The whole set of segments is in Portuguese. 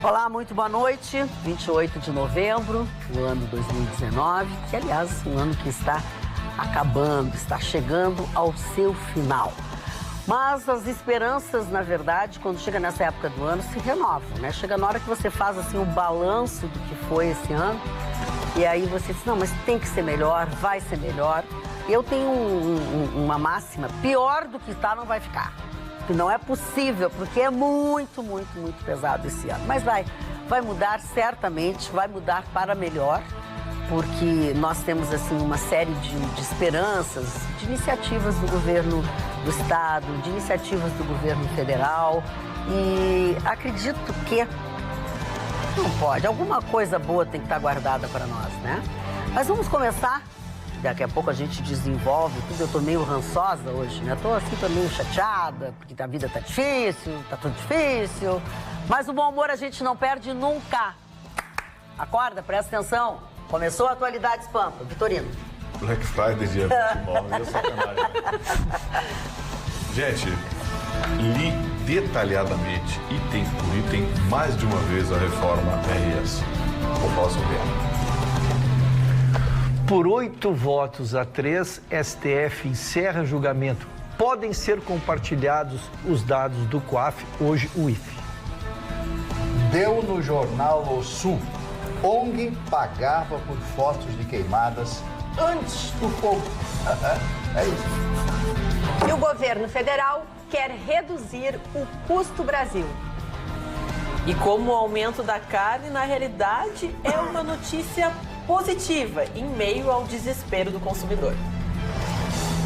Olá, muito boa noite. 28 de novembro do ano 2019, que aliás um ano que está acabando, está chegando ao seu final. Mas as esperanças, na verdade, quando chega nessa época do ano, se renovam, né? Chega na hora que você faz assim o balanço do que foi esse ano e aí você diz, não, mas tem que ser melhor, vai ser melhor. Eu tenho uma máxima, pior do que está não vai ficar. Que não é possível, porque é muito, muito, muito pesado esse ano. Mas vai mudar certamente, vai mudar para melhor, porque nós temos assim uma série de esperanças, de iniciativas do governo do estado, de iniciativas do governo federal, e acredito que não pode, alguma coisa boa tem que estar guardada para nós, né? Mas vamos começar. Daqui a pouco a gente desenvolve tudo. Eu tô meio rançosa hoje, né? Tô meio chateada, porque a vida tá difícil, tá tudo difícil. Mas o bom humor a gente não perde nunca. Acorda, presta atenção. Começou a Atualidades Pampa. Vitorino. Black Friday, dia 29, é sacanagem. Gente, li detalhadamente, item por item, mais de uma vez a reforma RS. Vou falar sobre ela. Por 8 votos a 3, STF encerra julgamento. Podem ser compartilhados os dados do COAF, hoje o IFE. Deu no jornal O Sul. ONG pagava por fotos de queimadas antes do fogo. É isso. E o governo federal quer reduzir o custo Brasil. E como o aumento da carne, na realidade, é uma notícia positiva em meio ao desespero do consumidor.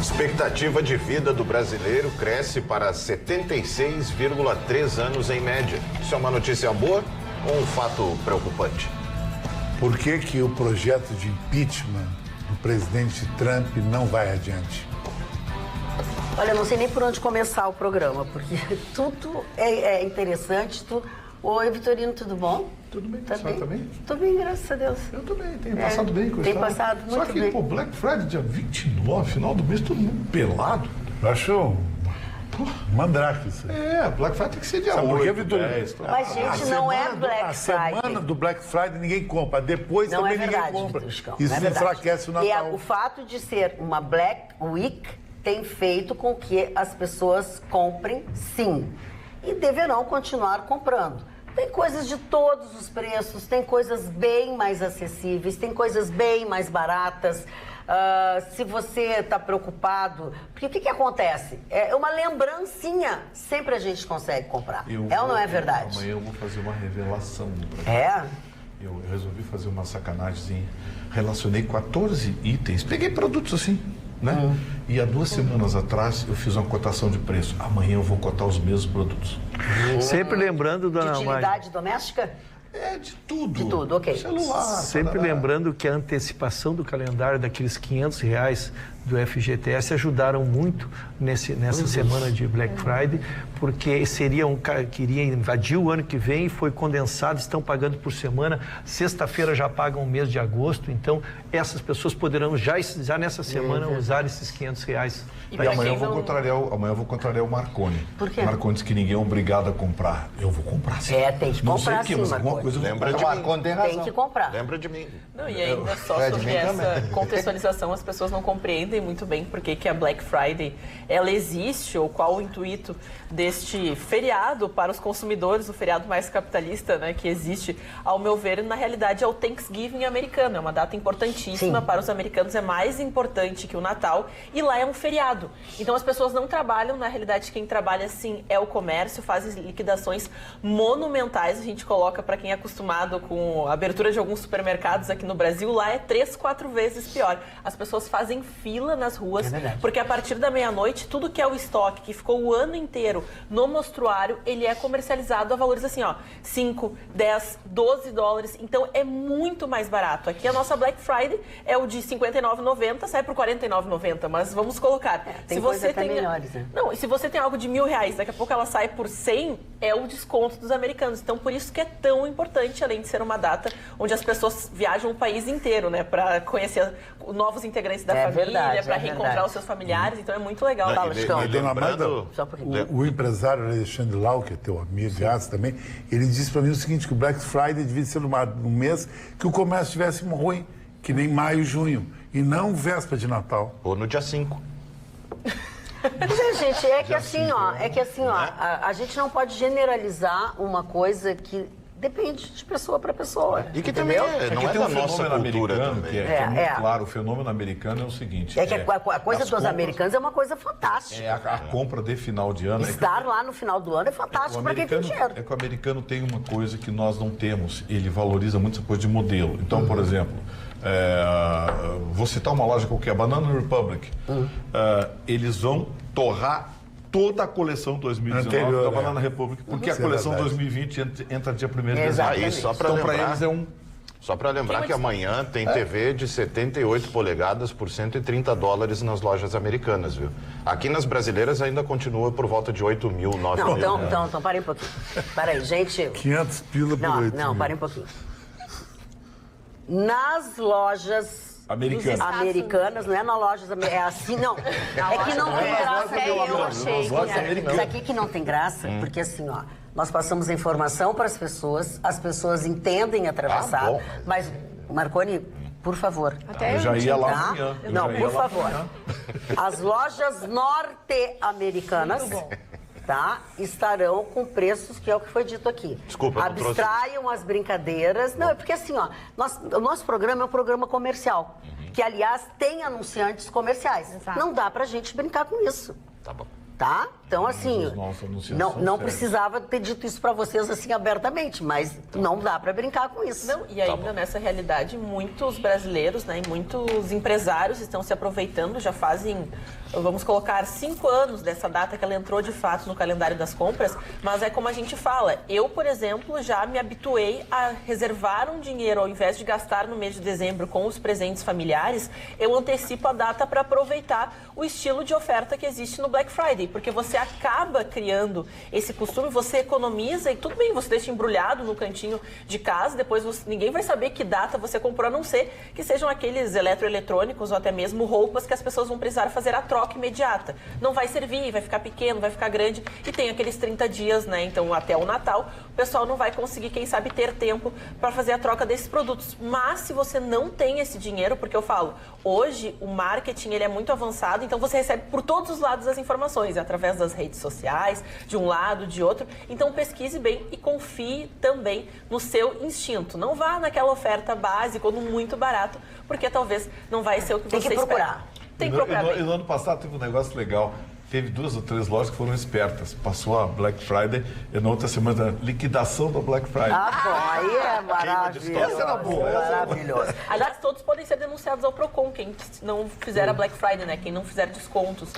Expectativa de vida do brasileiro cresce para 76,3 anos em média. Isso é uma notícia boa ou um fato preocupante? Por que o projeto de impeachment do presidente Trump não vai adiante? Olha, eu não sei nem por onde começar o programa, porque tudo é interessante, tudo... Oi, Vitorino, tudo bom? Tudo bem, tá bem? Tá bem? Tô bem, graças a Deus. Eu também, tenho passado bem com isso. Tem passado muito bem. Só que, pô, Black Friday, dia 29, final do mês, todo mundo pelado. Eu acho mandrake isso aí. É, Black Friday tem que ser dia 8, por quê, Vitorino? 10. Mas, gente, não é Black Friday. A semana do Black Friday ninguém compra, depois não também é verdade, ninguém compra. Vitor, Isso enfraquece o Natal. E o fato de ser uma Black Week tem feito com que as pessoas comprem, sim. E deverão continuar comprando. Tem coisas de todos os preços, tem coisas bem mais acessíveis, tem coisas bem mais baratas. Se você está preocupado... Porque o que acontece? É uma lembrancinha. Sempre a gente consegue comprar. Ou não é verdade? Amanhã eu vou fazer uma revelação. Eu resolvi fazer uma sacanagem. Relacionei 14 itens. Peguei produtos assim, né? E há 2 semanas atrás eu fiz uma cotação de preço. Amanhã eu vou cotar os mesmos produtos. Sempre lembrando, dona De utilidade doméstica? É, de tudo. De tudo, ok. Celular. Sempre lembrando que a antecipação do calendário daqueles R$500 do FGTS ajudaram muito nessa semana de Black Friday, porque seria um cara que iria invadir o ano que vem e foi condensado, estão pagando por semana, sexta-feira já pagam o mês de agosto, então essas pessoas poderão já nessa semana usar esses R$500. E amanhã eu vou contrariar o Marconi. Por quê? Marconi diz que ninguém é obrigado a comprar. Eu vou comprar sim. Tem que comprar sim, Marconi. Coisa Lembra de mim. Tem que comprar. Lembra de mim. Não, e ainda só sobre essa contextualização, as pessoas não compreendem muito bem por que a Black Friday ela existe ou qual o intuito deste feriado para os consumidores, o feriado mais capitalista, né, que existe, ao meu ver, na realidade é o Thanksgiving americano, é uma data importantíssima. Sim. Para os americanos, é mais importante que o Natal e lá é um feriado. Então as pessoas não trabalham, na realidade quem trabalha sim é o comércio, faz liquidações monumentais, a gente coloca para quem é acostumado com a abertura de alguns supermercados aqui no Brasil, lá é 3, 4 vezes pior. As pessoas fazem fila nas ruas, porque a partir da meia-noite, tudo que é o estoque, que ficou o ano inteiro no mostruário, ele é comercializado a valores assim, ó, 5, 10, 12 dólares, então é muito mais barato. Aqui a nossa Black Friday é o de R$59,90, sai por R$49,90, mas vamos colocar. Tem coisa até melhores, né? Não, e se você tem algo de R$1.000, daqui a pouco ela sai por 100, é o desconto dos americanos. Então, por isso que é tão importante, além de ser uma data onde as pessoas viajam o país inteiro, né, para conhecer novos integrantes da família, família para reencontrar os seus familiares, então é muito legal. Dona Magda, o empresário Alexandre Lau, que é teu amigo também, ele disse para mim o seguinte, que o Black Friday devia ser um mês que o comércio estivesse ruim, que nem maio e junho, e não véspera de Natal. Ou no dia 5. Mas, gente, é que assim, ó, a gente não pode generalizar uma coisa que depende de pessoa para pessoa. E que também não é da nossa cultura também. Que é muito claro, o fenômeno americano é o seguinte... É que a coisa dos americanos é uma coisa fantástica. A compra de final de ano... Estar lá no final do ano é fantástico para quem tem dinheiro. É que o americano tem uma coisa que nós não temos. Ele valoriza muito essa coisa de modelo. Então, por exemplo... vou citar uma loja qualquer, Banana Republic. Eles vão torrar toda a coleção 2019 da Banana Republic, porque a coleção 2020 entra dia 1º de dezembro. Só para então, lembrar, eles só para lembrar que amanhã tem TV de 78 polegadas por $130 nas lojas americanas, viu? Aqui nas brasileiras ainda continua por volta de 8 mil, 9 mil. Então, parem um pouquinho. Parei, gente. 500 pila por 8 Não, parem um pouquinho. Nas lojas americanas, não é nas lojas americanas, é assim, não. É que não tem graça, meu amor. Isso aqui que não tem graça, porque assim, ó, nós passamos a informação para as pessoas entendem atravessar, mas, Marconi, por favor. Eu já ia lá amanhã. Não, por favor. As lojas norte-americanas... estarão com preços, que é o que foi dito aqui. Desculpa, abstraiam as brincadeiras. Não, é porque assim, ó, o nosso programa é um programa comercial, que, aliás, tem anunciantes comerciais. Exato. Não dá pra gente brincar com isso. Tá bom. Tá? Então, assim, não precisava ter dito isso para vocês assim abertamente, mas não dá para brincar com isso. Não, e ainda nessa realidade, muitos brasileiros, né, e muitos empresários estão se aproveitando, já fazem, vamos colocar, 5 anos dessa data que ela entrou de fato no calendário das compras, mas é como a gente fala, eu, por exemplo, já me habituei a reservar um dinheiro, ao invés de gastar no mês de dezembro com os presentes familiares, eu antecipo a data para aproveitar o estilo de oferta que existe no Black Friday, porque você acaba criando esse costume, você economiza e tudo bem, você deixa embrulhado no cantinho de casa, depois ninguém vai saber que data você comprou, a não ser que sejam aqueles eletroeletrônicos ou até mesmo roupas que as pessoas vão precisar fazer a troca imediata. Não vai servir, vai ficar pequeno, vai ficar grande e tem aqueles 30 dias, né? Então até o Natal, o pessoal não vai conseguir, quem sabe, ter tempo para fazer a troca desses produtos. Mas se você não tem esse dinheiro, porque eu falo, hoje o marketing ele é muito avançado, então você recebe por todos os lados as informações, através das redes sociais, de um lado, de outro. Então pesquise bem e confie também no seu instinto. Não vá naquela oferta básica ou no muito barato, porque talvez não vai ser o que você espera. Tem que procurar. E no ano passado teve um negócio legal. Teve 2 ou 3 lojas que foram espertas. Passou a Black Friday e na outra semana, liquidação da Black Friday. Bom, aí é maravilhoso. Essa era boa. Maravilhoso. Aliás, todos podem ser denunciados ao PROCON, quem não fizer a Black Friday, né? Quem não fizer descontos.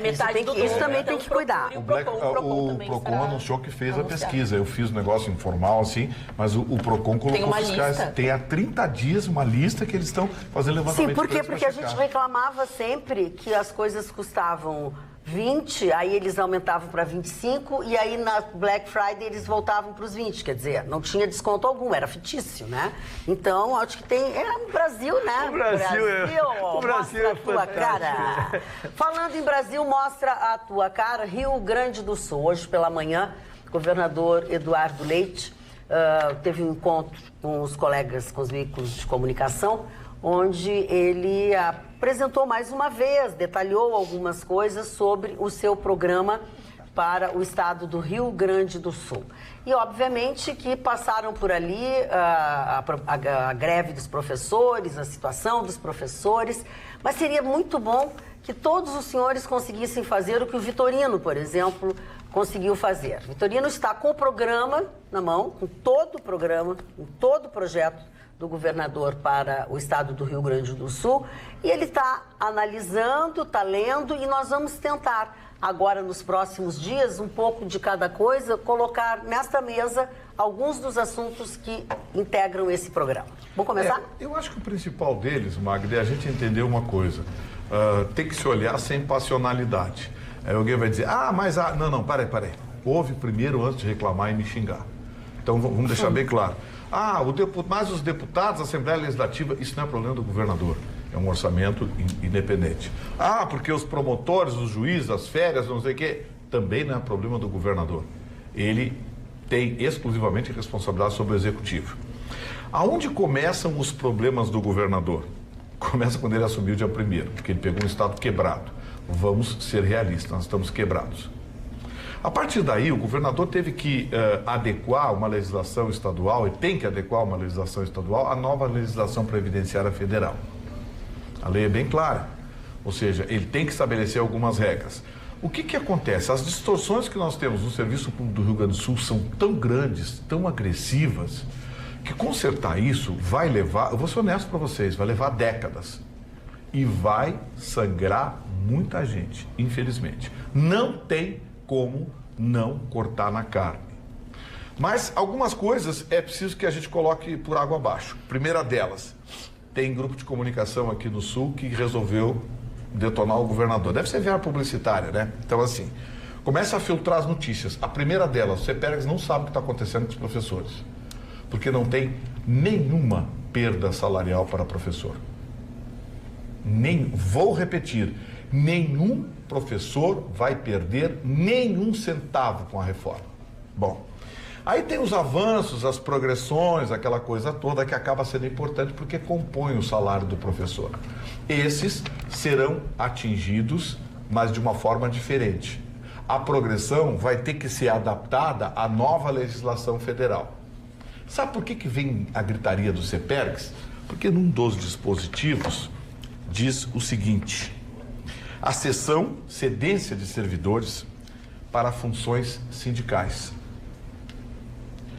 Metade do isso também tem que cuidar. O PROCON anunciou que fez a pesquisa. Eu fiz um negócio informal, assim, mas o PROCON colocou fiscais. Tem há 30 dias uma lista que eles estão fazendo levantamento. Sim, por quê? Porque a gente reclamava sempre que as coisas custavam 20, aí eles aumentavam para 25 e aí na Black Friday eles voltavam para os 20, quer dizer, não tinha desconto algum, era fictício, né? Então, acho que tem... no Brasil, né? O Brasil é a tua cara. Falando em Brasil, mostra a tua cara, Rio Grande do Sul. Hoje pela manhã, o governador Eduardo Leite teve um encontro com os colegas, com os veículos de comunicação, onde ele apresentou mais uma vez, detalhou algumas coisas sobre o seu programa para o estado do Rio Grande do Sul. E, obviamente, que passaram por ali a greve dos professores, a situação dos professores, mas seria muito bom que todos os senhores conseguissem fazer o que o Vitorino, por exemplo, conseguiu fazer. Vitorino está com o programa na mão, com todo o programa, com todo o projeto do governador para o estado do Rio Grande do Sul, e ele está analisando, está lendo, e nós vamos tentar, agora nos próximos dias, um pouco de cada coisa, colocar nesta mesa alguns dos assuntos que integram esse programa. Vamos começar? Eu acho que o principal deles, Magda, é a gente entender uma coisa, tem que se olhar sem passionalidade. Aí alguém vai dizer, não, peraí, ouve primeiro antes de reclamar e me xingar. Então vamos deixar bem claro. Mas os deputados, a Assembleia Legislativa, isso não é problema do governador. É um orçamento independente. Ah, porque os promotores, os juízes, as férias, não sei o quê, também não é problema do governador. Ele tem exclusivamente responsabilidade sobre o executivo. Aonde começam os problemas do governador? Começa quando ele assumiu o dia 1º, porque ele pegou um estado quebrado. Vamos ser realistas, nós estamos quebrados. A partir daí, o governador teve que adequar uma legislação estadual, e tem que adequar uma legislação estadual à nova legislação previdenciária federal. A lei é bem clara, ou seja, ele tem que estabelecer algumas regras. O que acontece? As distorções que nós temos no Serviço Público do Rio Grande do Sul são tão grandes, tão agressivas, que consertar isso vai levar, eu vou ser honesto para vocês, vai levar décadas. E vai sangrar muita gente, infelizmente. Não tem como não cortar na carne. Mas algumas coisas é preciso que a gente coloque por água abaixo. Primeira delas, tem grupo de comunicação aqui no Sul que resolveu detonar o governador. Deve ser via publicitária, né? Então, assim, começa a filtrar as notícias. A primeira delas, o CEPERGS não sabe o que está acontecendo com os professores, porque não tem nenhuma perda salarial para professor. Vou repetir, nenhum professor vai perder nenhum centavo com a reforma. Bom, aí tem os avanços, as progressões, aquela coisa toda que acaba sendo importante porque compõe o salário do professor. Esses serão atingidos, mas de uma forma diferente. A progressão vai ter que ser adaptada à nova legislação federal. Sabe por que vem a gritaria do CEPERGS? Porque num dos dispositivos diz o seguinte: a cedência de servidores para funções sindicais.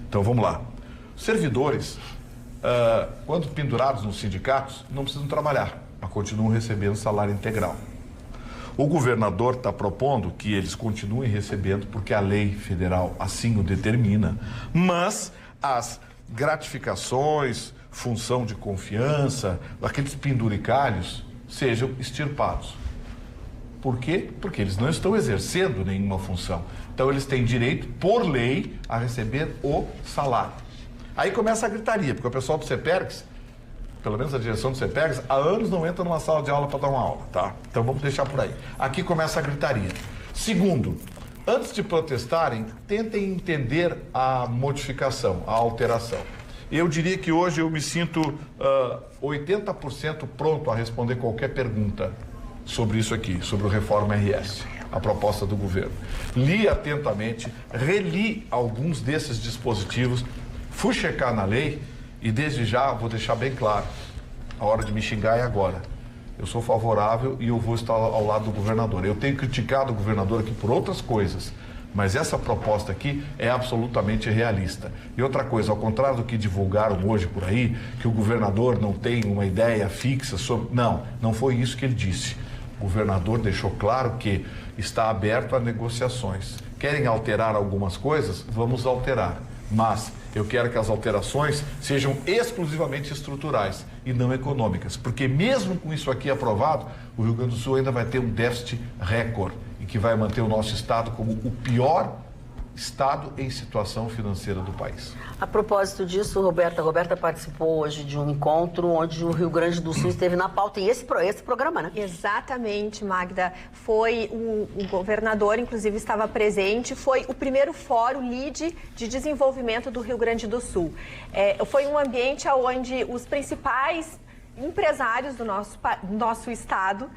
Então vamos lá. Os servidores, quando pendurados nos sindicatos, não precisam trabalhar, mas continuam recebendo salário integral. O governador está propondo que eles continuem recebendo porque a lei federal assim o determina, mas as gratificações, função de confiança, aqueles penduricalhos, sejam extirpados. Por quê? Porque eles não estão exercendo nenhuma função. Então eles têm direito, por lei, a receber o salário. Aí começa a gritaria, porque o pessoal do CEPERGS, pelo menos a direção do CEPERGS, há anos não entra numa sala de aula para dar uma aula, tá? Então vamos deixar por aí. Aqui começa a gritaria. Segundo, antes de protestarem, tentem entender a modificação, a alteração. Eu diria que hoje eu me sinto 80% pronto a responder qualquer pergunta sobre isso aqui, sobre o Reforma RS, a proposta do governo. Li atentamente, reli alguns desses dispositivos, fui checar na lei e desde já vou deixar bem claro, a hora de me xingar é agora. Eu sou favorável e eu vou estar ao lado do governador. Eu tenho criticado o governador aqui por outras coisas, mas essa proposta aqui é absolutamente realista. E outra coisa, ao contrário do que divulgaram hoje por aí, que o governador não tem uma ideia fixa sobre... Não foi isso que ele disse. O governador deixou claro que está aberto a negociações. Querem alterar algumas coisas? Vamos alterar. Mas eu quero que as alterações sejam exclusivamente estruturais e não econômicas. Porque mesmo com isso aqui aprovado, o Rio Grande do Sul ainda vai ter um déficit recorde e que vai manter o nosso estado como o pior estado em situação financeira do país. A propósito disso, Roberta participou hoje de um encontro onde o Rio Grande do Sul esteve na pauta, e esse programa, né? Exatamente, Magda. Foi o governador, inclusive, estava presente, foi o primeiro fórum LEAD de desenvolvimento do Rio Grande do Sul. Foi um ambiente onde os principais empresários do nosso estado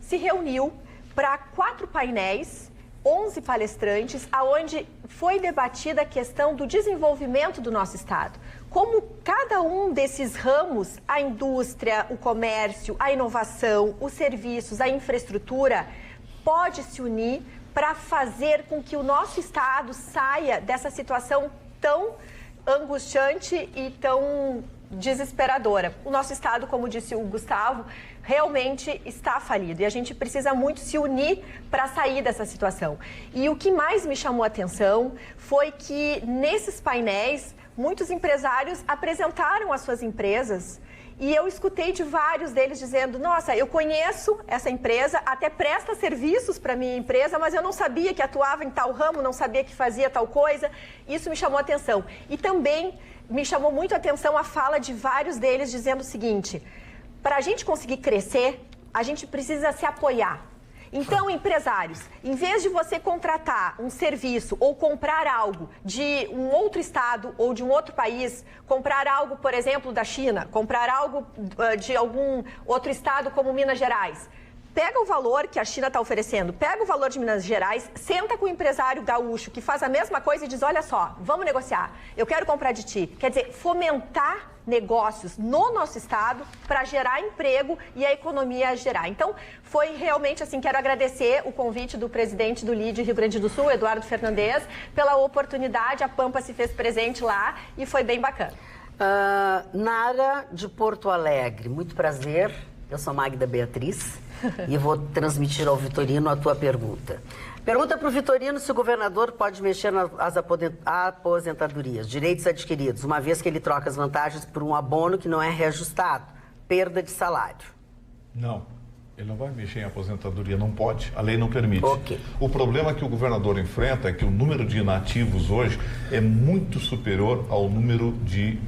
se reuniu para 4 painéis, 11 palestrantes, aonde foi debatida a questão do desenvolvimento do nosso estado. Como cada um desses ramos, a indústria, o comércio, a inovação, os serviços, a infraestrutura, pode se unir para fazer com que o nosso estado saia dessa situação tão angustiante e tão desesperadora. O nosso estado, como disse o Gustavo, realmente está falido e a gente precisa muito se unir para sair dessa situação. E o que mais me chamou a atenção foi que nesses painéis muitos empresários apresentaram as suas empresas e eu escutei de vários deles dizendo: nossa, eu conheço essa empresa, até presta serviços para minha empresa, mas eu não sabia que atuava em tal ramo, não sabia que fazia tal coisa. Isso me chamou a atenção. E também me chamou muito a atenção a fala de vários deles dizendo o seguinte: para a gente conseguir crescer, a gente precisa se apoiar. Então, empresários, em vez de você contratar um serviço ou comprar algo de um outro estado ou de um outro país, comprar algo, por exemplo, da China, comprar algo de algum outro estado como Minas Gerais, pega o valor que a China está oferecendo, pega o valor de Minas Gerais, senta com o empresário gaúcho que faz a mesma coisa e diz, olha só, vamos negociar, eu quero comprar de ti. Quer dizer, fomentar negócios no nosso estado para gerar emprego e a economia gerar. Então, foi realmente assim, quero agradecer o convite do presidente do LIDE Rio Grande do Sul, Eduardo Fernandes, pela oportunidade, a Pampa se fez presente lá e foi bem bacana. Nara de Porto Alegre, muito prazer, eu sou Magda Beatriz e vou transmitir ao Vitorino a tua pergunta. Pergunta para o Vitorino se o governador pode mexer nas aposentadorias, direitos adquiridos, uma vez que ele troca as vantagens por um abono que não é reajustado, perda de salário. Não, ele não vai mexer em aposentadoria, não pode, a lei não permite. Okay. O problema que o governador enfrenta é que o número de inativos hoje é muito superior ao número de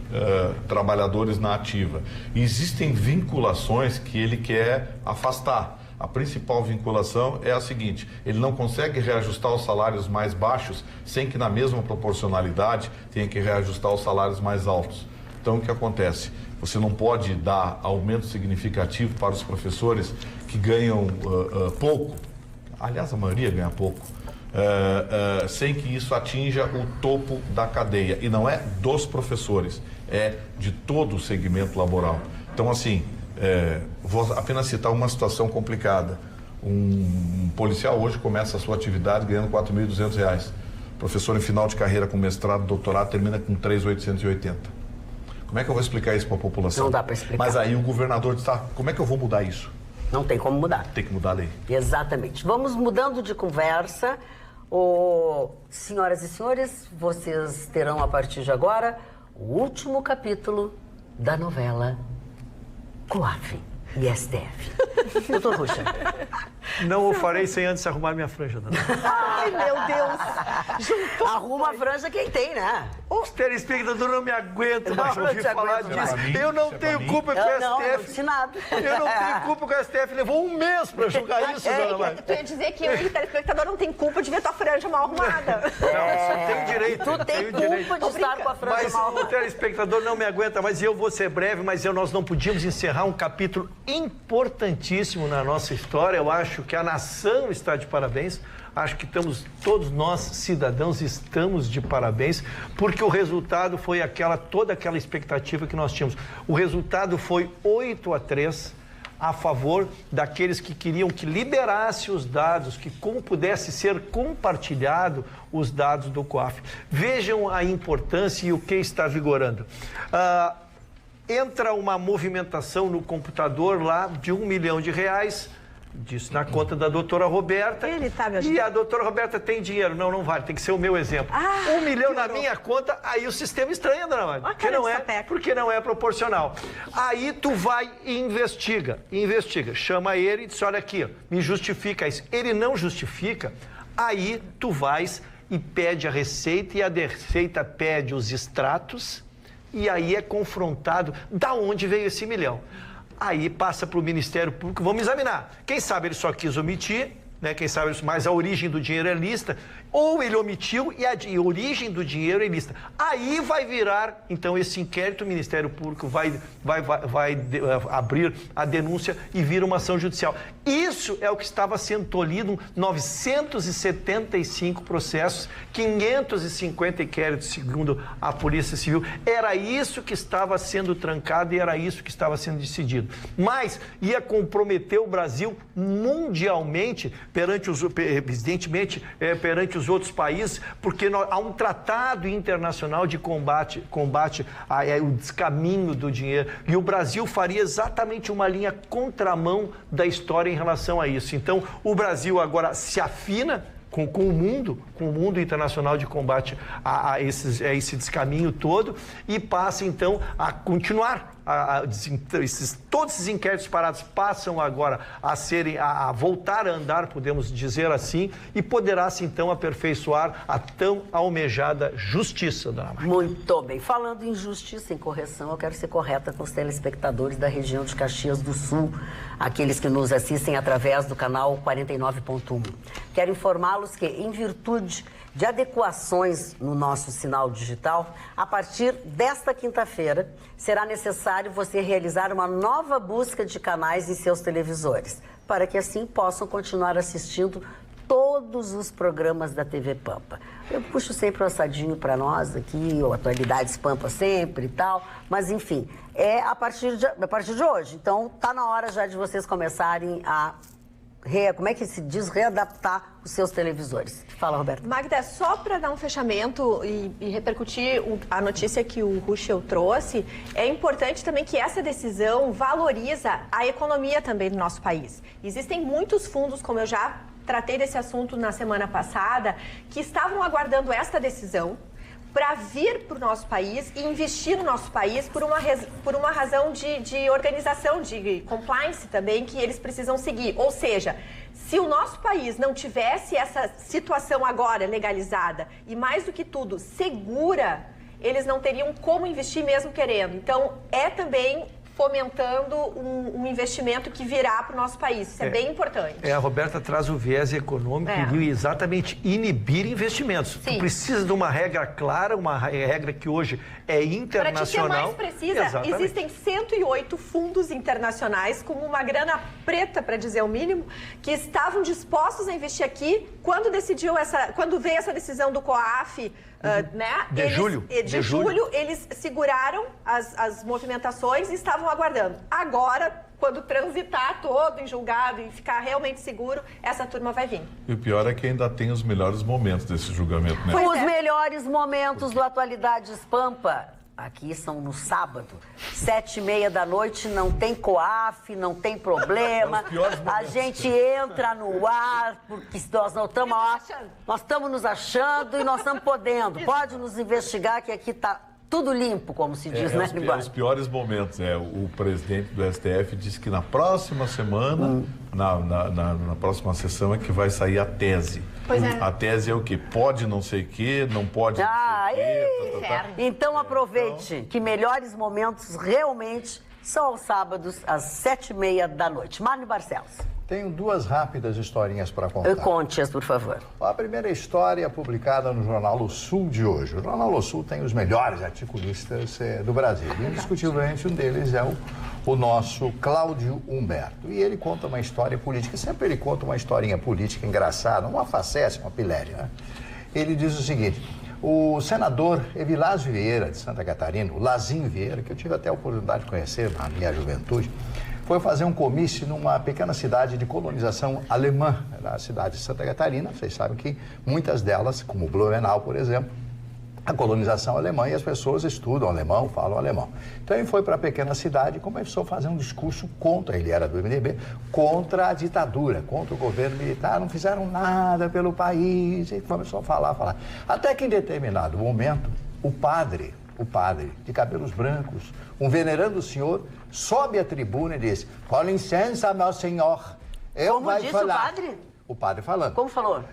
trabalhadores na ativa. E existem vinculações que ele quer afastar. A principal vinculação é a seguinte, ele não consegue reajustar os salários mais baixos sem que na mesma proporcionalidade tenha que reajustar os salários mais altos. Então o que acontece? Você não pode dar aumento significativo para os professores que ganham pouco, aliás a maioria ganha pouco, sem que isso atinja o topo da cadeia. E não é dos professores, é de todo o segmento laboral. Então assim, vou apenas citar uma situação complicada. Um policial hoje começa a sua atividade ganhando R$ 4.200. Professor em final de carreira com mestrado, doutorado, termina com 3.880. Como é que eu vou explicar isso para a população? Não dá para explicar. Mas aí o governador diz, tá, como é que eu vou mudar isso? Não tem como mudar. Tem que mudar a lei. Exatamente. Vamos mudando de conversa. Senhoras e senhores, vocês terão a partir de agora o último capítulo da novela COAF e STF. Doutor Ruxa. Não o farei sem antes arrumar minha franja, dona. Ai, meu Deus. Arruma a franja quem tem, né? Os telespectadores não me aguentam mais ouvir falar disso. Eu não tenho culpa com o STF. Não disse nada. Eu não tenho culpa com o STF. Levou um mês pra julgar isso, dona Maria. Tu ia dizer que o telespectador não tem culpa de ver tua franja mal arrumada. Não, você tem o direito. Tu tem culpa de estar com a franja mas mal arrumada. O telespectador não me aguenta, mas eu vou ser breve, mas nós não podíamos encerrar um capítulo importantíssimo na nossa história. Eu acho que a nação está de parabéns. Acho que todos nós, cidadãos, estamos de parabéns, porque o resultado foi toda aquela expectativa que nós tínhamos. O resultado foi 8-3 a favor daqueles que queriam que liberasse os dados, que como pudesse ser compartilhado os dados do COAF. Vejam a importância e o que está vigorando. Entra uma movimentação no computador lá de R$1 milhão, disso na conta da doutora Roberta. Ele tá me ajudando. E a doutora Roberta tem dinheiro. Não vale, tem que ser o meu exemplo. R$1 milhão na minha conta, aí o sistema estranha, dona Maria. Porque não é proporcional. Aí tu vai e investiga. Chama ele e diz, olha aqui, ó, me justifica isso. Ele não justifica, aí tu vais e pede a Receita, e a Receita pede os extratos, e aí é confrontado da onde veio esse $1 milhão. Aí passa para o Ministério Público, vamos examinar. Quem sabe ele só quis omitir, né? Quem sabe, mas a origem do dinheiro é lícita, ou ele omitiu e a origem do dinheiro é lícita. Aí vai virar, então, esse inquérito, o Ministério Público vai abrir a denúncia e vira uma ação judicial. Isso é o que estava sendo tolhido, 975 processos, 550 inquéritos, segundo a Polícia Civil. Era isso que estava sendo trancado e era isso que estava sendo decidido. Mas ia comprometer o Brasil mundialmente, evidentemente, perante os outros países, porque há um tratado internacional de combate ao descaminho do dinheiro. E o Brasil faria exatamente uma linha contramão da história em relação a isso. Então, o Brasil agora se afina com o mundo internacional de combate a esse descaminho todo e passa, então, a continuar todos esses inquéritos parados passam agora a voltar a andar, podemos dizer assim, e poderá-se então aperfeiçoar a tão almejada justiça, dona Magda. Muito bem. Falando em justiça, em correção, eu quero ser correta com os telespectadores da região de Caxias do Sul, aqueles que nos assistem através do canal 49.1. Quero informá-los que, em virtude de adequações no nosso sinal digital, a partir desta quinta-feira, será necessário você realizar uma nova busca de canais em seus televisores, para que assim possam continuar assistindo todos os programas da TV Pampa. Eu puxo sempre o assadinho para nós aqui, ou Atualidades Pampa sempre e tal, mas enfim, é a partir de hoje. Então, tá na hora já de vocês começarem a como é que se diz? Readaptar os seus televisores. Fala, Roberto. Magda, só para dar um fechamento e repercutir a notícia que o Ruschel trouxe, é importante também que essa decisão valoriza a economia também do nosso país. Existem muitos fundos, como eu já tratei desse assunto na semana passada, que estavam aguardando esta decisão para vir para o nosso país e investir no nosso país por uma razão de organização, de compliance também, que eles precisam seguir. Ou seja, se o nosso país não tivesse essa situação agora legalizada e, mais do que tudo, segura, eles não teriam como investir mesmo querendo. Então, é também fomentando um investimento que virá para o nosso país. Isso é bem importante. A Roberta traz o viés econômico e exatamente inibir investimentos. Tu precisa de uma regra clara, uma regra que hoje é internacional. Para ti que é mais precisa, existem 108 fundos internacionais com uma grana preta, para dizer o mínimo, que estavam dispostos a investir aqui quando veio essa decisão do COAF, de julho, eles seguraram as movimentações e estavam aguardando. Agora, quando transitar todo em julgado e ficar realmente seguro, essa turma vai vir. E o pior é que ainda tem os melhores momentos desse julgamento, né? Os melhores momentos do Atualidades Pampa. Aqui são no sábado, 7h30 da noite, não tem COAF, não tem problema. A gente entra no ar, porque nós não estamos, nós estamos nos achando e nós estamos podendo. Pode nos investigar que aqui está tudo limpo, como se diz, né, Libório? Os piores momentos, o presidente do STF disse que na próxima semana, na próxima sessão é que vai sair a tese. Pois é. A tese é o quê? Pode não sei o quê, não pode não sei o quê. Então aproveite que melhores momentos realmente são aos sábados, às 7h30 da noite. Marne Barcelos. Tenho duas rápidas historinhas para contar. Conte-as, por favor. A primeira história é publicada no Jornal O Sul de hoje. O Jornal O Sul tem os melhores articulistas do Brasil. E, indiscutivelmente, um deles é o nosso Cláudio Humberto. E ele conta uma história política. Sempre ele conta uma historinha política engraçada, uma facécia, uma piléria, né? Ele diz o seguinte: o senador Evilásio Vieira, de Santa Catarina, o Lazinho Vieira, que eu tive até a oportunidade de conhecer na minha juventude, foi fazer um comício numa pequena cidade de colonização alemã, na cidade de Santa Catarina. Vocês sabem que muitas delas, como Blumenau, por exemplo, a colonização alemã, e as pessoas estudam alemão, falam alemão. Então ele foi para a pequena cidade e começou a fazer um discurso contra, ele era do MDB, contra a ditadura, contra o governo militar. Não fizeram nada pelo país, e começou a falar. Até que em determinado momento, o padre de cabelos brancos, um venerando senhor, sobe à tribuna e diz: com licença, meu senhor, eu vou falar. Como disse o padre? O padre falando. Como falou?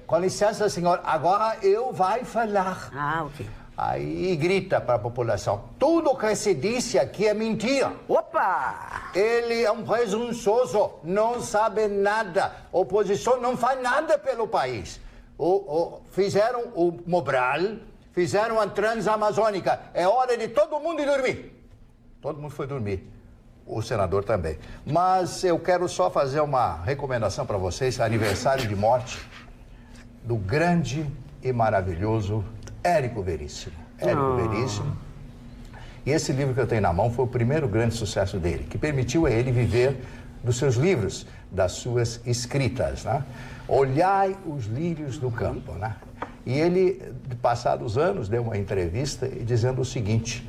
Com licença, senhor, agora eu vou falar. Ok. Aí grita para a população: tudo que se disse aqui é mentira. Opa! Ele é um presunçoso, não sabe nada. A oposição não faz nada pelo país. Fizeram o Mobral, fizeram a Transamazônica. É hora de todo mundo ir dormir. Todo mundo foi dormir. O senador também. Mas eu quero só fazer uma recomendação para vocês. Aniversário de morte do grande e maravilhoso Érico Veríssimo. Veríssimo. E esse livro que eu tenho na mão foi o primeiro grande sucesso dele, que permitiu a ele viver dos seus livros, das suas escritas, né? Olhai os lírios do campo, né? E ele, passados anos, deu uma entrevista dizendo o seguinte,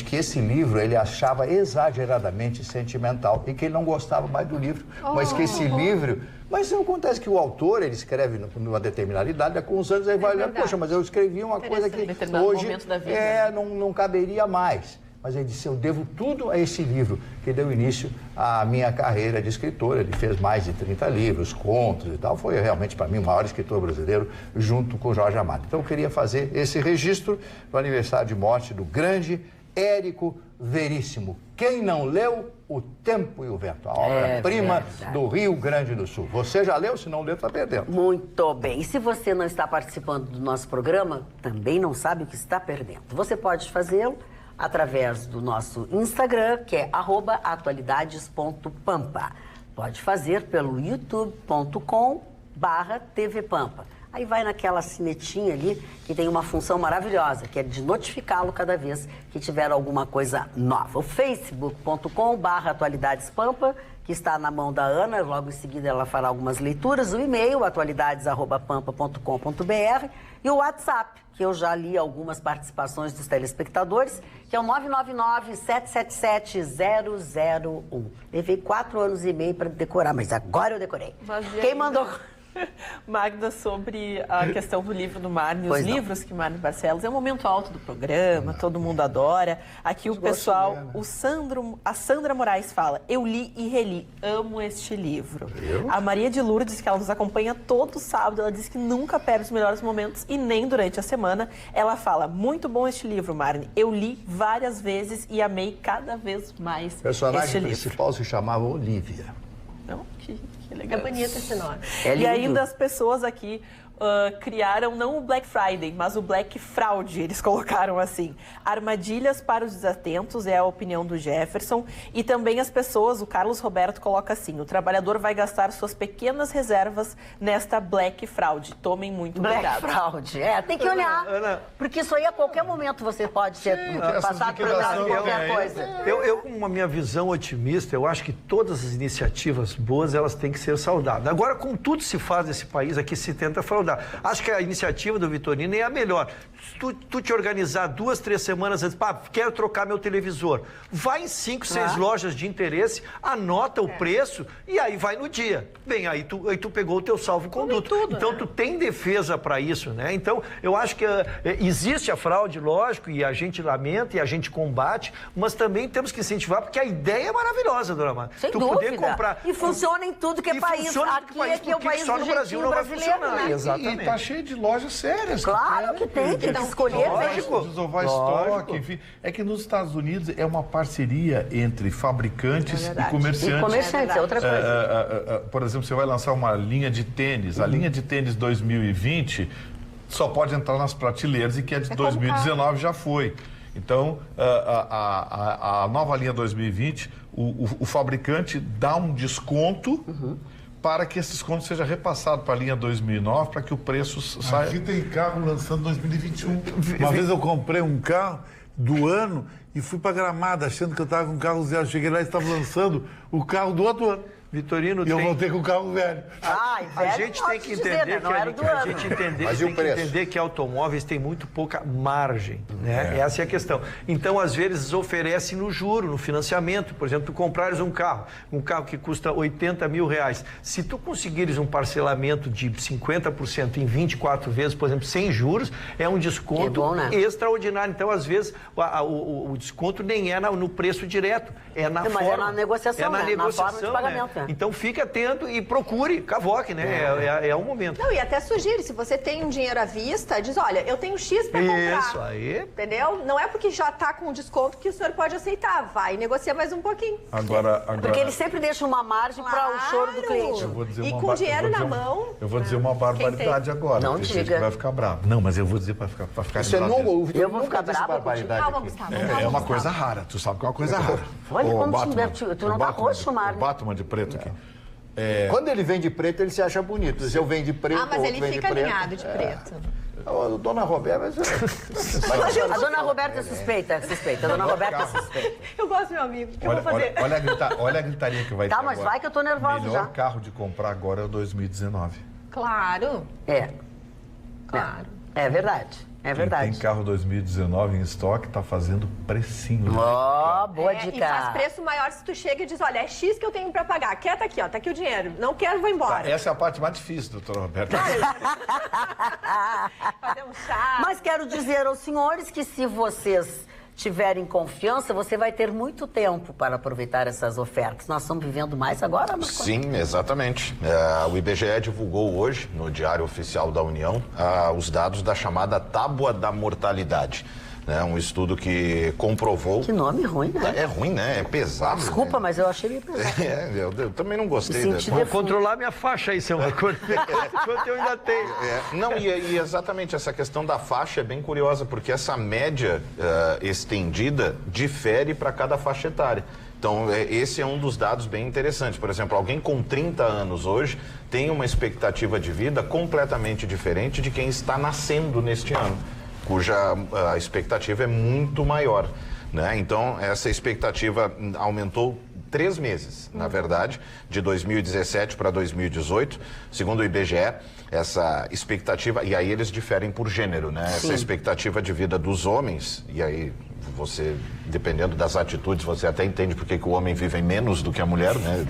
que esse livro ele achava exageradamente sentimental e que ele não gostava mais do livro, mas que esse livro... Mas acontece que o autor, ele escreve numa determinada idade, com os anos ele vai olhando, poxa, mas eu escrevi uma coisa que hoje não caberia mais. mas ele disse, eu devo tudo a esse livro, que deu início à minha carreira de escritor. Ele fez mais de 30 livros, contos e tal. Foi realmente, para mim, o maior escritor brasileiro, junto com Jorge Amado. Então, eu queria fazer esse registro do aniversário de morte do grande Érico Veríssimo. Quem não leu, O Tempo e o Vento, a obra-prima do Rio Grande do Sul. Você já leu? Se não leu, está perdendo. Muito bem. E se você não está participando do nosso programa, também não sabe o que está perdendo. Você pode fazê-lo através do nosso Instagram, que é @atualidades.pampa. Pode fazer pelo youtube.com/tvpampa. Aí vai naquela sinetinha ali, que tem uma função maravilhosa, que é de notificá-lo cada vez que tiver alguma coisa nova. O facebook.com/atualidadespampa, que está na mão da Ana, logo em seguida ela fará algumas leituras. O e-mail, atualidades@pampa.com.br. E o WhatsApp, que eu já li algumas participações dos telespectadores, que é o 999-777-001. Levei 4 anos e meio para decorar, mas agora eu decorei. Quem mandou... Magda, sobre a questão do livro do Marne, os livros que Marne Barcelos, é o momento alto do programa, todo mundo adora. Aqui o pessoal, a Sandra Moraes fala, eu li e reli, amo este livro. A Maria de Lourdes, que ela nos acompanha todo sábado, ela diz que nunca perde os melhores momentos e nem durante a semana. Ela fala, muito bom este livro, Marne, eu li várias vezes e amei cada vez mais este livro. O personagem principal se chamava Olivia. Não, que legal. É bonito esse nome. E ainda as pessoas aqui criaram não o Black Friday, mas o Black Fraud, eles colocaram assim. Armadilhas para os desatentos, é a opinião do Jefferson. E também as pessoas, o Carlos Roberto coloca assim, o trabalhador vai gastar suas pequenas reservas nesta Black Fraud. Tomem muito cuidado. Black Fraud, tem que olhar, porque isso aí a qualquer momento você pode passar por qualquer coisa. Eu, com a minha visão otimista, eu acho que todas as iniciativas boas, elas têm que ser saudadas. Agora, como tudo se faz nesse país, aqui se tenta fraudar. Acho que a iniciativa do Vitorino é a melhor. Tu te organizar 2, 3 semanas antes, quero trocar meu televisor. Vai em 5, 6 lojas de interesse, anota o preço e aí vai no dia. Bem, aí tu pegou o teu salvo-conduto. Então, tu tem defesa para isso, né? Então, eu acho que existe a fraude, lógico, e a gente lamenta e a gente combate, mas também temos que incentivar, porque a ideia é maravilhosa, dona Mara. Sem dúvida. Poder comprar... E funciona em tudo que é país. Aqui é que é o país só do no Brasil não vai funcionar. Né? Exatamente. E tá cheio de lojas sérias. Claro que tem que escolher. Desovar estoque, enfim. É que nos Estados Unidos é uma parceria entre fabricantes e comerciantes. E comerciantes, é outra coisa. Por exemplo, você vai lançar uma linha de tênis. A linha de tênis 2020 só pode entrar nas prateleiras e que a de 2019 já foi. Então, a nova linha 2020, o fabricante dá um desconto para que esse desconto seja repassado para a linha 2009, para que o preço saia... Aqui tem carro lançando 2021. Uma vez eu comprei um carro do ano e fui para Gramado, achando que eu estava com um carro zero. Cheguei lá e estava lançando o carro do outro ano. Vitorino, e eu voltei com o carro velho. A gente tem que entender que automóveis têm muito pouca margem, né? Essa é a questão. Então, às vezes, oferece no juro, no financiamento. Por exemplo, tu comprares um carro que custa 80 mil reais. Se tu conseguires um parcelamento de 50% em 24 vezes, por exemplo, sem juros, é um desconto extraordinário. Então, às vezes, o desconto nem é no preço direto, é na forma. Mas é na negociação, na forma de pagamento. Então fique atento e procure, cavoque, né? É o momento. Não, e até sugere, se você tem um dinheiro à vista, diz, olha, eu tenho X para comprar. Isso aí. Entendeu? Não é porque já está com desconto que o senhor pode aceitar. Vai negociar mais um pouquinho. Agora... Porque ele sempre deixa uma margem para o choro do cliente. E com dinheiro na mão... Eu vou dizer uma barbaridade agora. Não diga. Gente que vai ficar bravo. Não, mas eu vou dizer para ficar Você não ouve. Eu vou ficar bravo. Calma, Gustavo. É uma coisa rara. Tu sabe que é uma coisa rara. Olha como tu não tá roxo, Mário. Batman de preto aqui. Quando ele vem de preto, ele se acha bonito. Se eu venho de preto, mas ele fica alinhado de preto. Dona Roberta... A Dona Roberta é suspeita. A Dona Roberta é suspeita. Eu gosto do meu amigo. O que eu vou fazer? Olha a gritaria que vai ter mas agora. vai que eu tô nervosa já. O melhor carro de comprar agora é o 2019. Claro. Claro. É verdade. É verdade. Quem tem carro 2019 em estoque, tá fazendo precinho. Boa dica. E faz preço maior se tu chega e diz, olha, é X que eu tenho pra pagar. Quer, tá aqui, ó, tá aqui o dinheiro. Não quero, vou embora. Essa é a parte mais difícil, doutora Roberta. Fazer um chá. Mas quero dizer aos senhores que se vocês tiverem confiança, você vai ter muito tempo para aproveitar essas ofertas. Nós estamos vivendo mais agora, Marcos? Sim, exatamente. O IBGE divulgou hoje, no Diário Oficial da União, os dados da chamada Tábua da Mortalidade. Um estudo que comprovou... Que nome ruim, né? É ruim, né? É pesado. Desculpa, mas eu achei meio pesado. Eu também não gostei. Vou controlar minha faixa aí, seu Marconi, enquanto eu ainda tenho. Não, e exatamente essa questão da faixa é bem curiosa, porque essa média estendida difere para cada faixa etária. Então, esse é um dos dados bem interessantes. Por exemplo, alguém com 30 anos hoje tem uma expectativa de vida completamente diferente de quem está nascendo neste ano, cuja a expectativa é muito maior, né? Então, essa expectativa aumentou 3 meses, na verdade, de 2017 para 2018, segundo o IBGE, essa expectativa, e aí eles diferem por gênero, né? Essa expectativa de vida dos homens, e aí você, dependendo das atitudes, você até entende porque que o homem vive menos do que a mulher, né?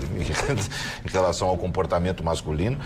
Em relação ao comportamento masculino.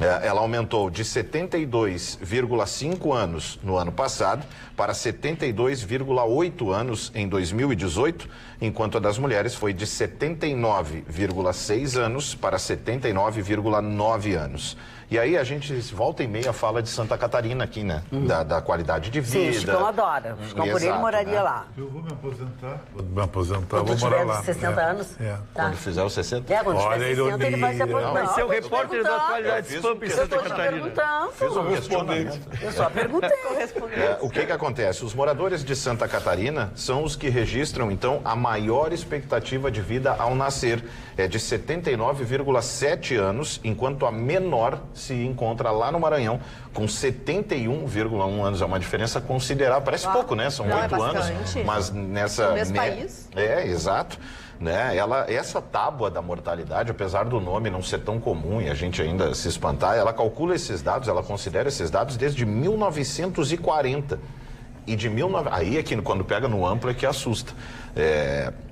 Ela aumentou de 72,5 anos no ano passado para 72,8 anos em 2018, enquanto a das mulheres foi de 79,6 anos para 79,9 anos. E aí a gente volta e meia fala de Santa Catarina aqui, né? Da qualidade de vida. Sim, Chicão adora. Chicão por ele moraria lá. Eu vou me aposentar. Vou me aposentar, vou morar lá. 60 anos? Tá. Quando fizer os 60? Quando tiver 60, ele vai se aposentar. Vai ser o repórter da atualidade Spamp em Santa Catarina. Fiz um questionamento. Eu só perguntei. O que acontece? Os moradores de Santa Catarina são os que registram, então, a maior expectativa de vida ao nascer. É de 79,7 anos, enquanto a menor se encontra lá no Maranhão com 71,1 anos. É uma diferença considerável. Parece pouco, né? São 8 anos. Mas nessa... No mesmo país. Exato. Né? Essa tábua da mortalidade, apesar do nome não ser tão comum e a gente ainda se espantar, ela calcula esses dados, ela considera esses dados desde 1940. E de aí é que quando pega no amplo é que assusta.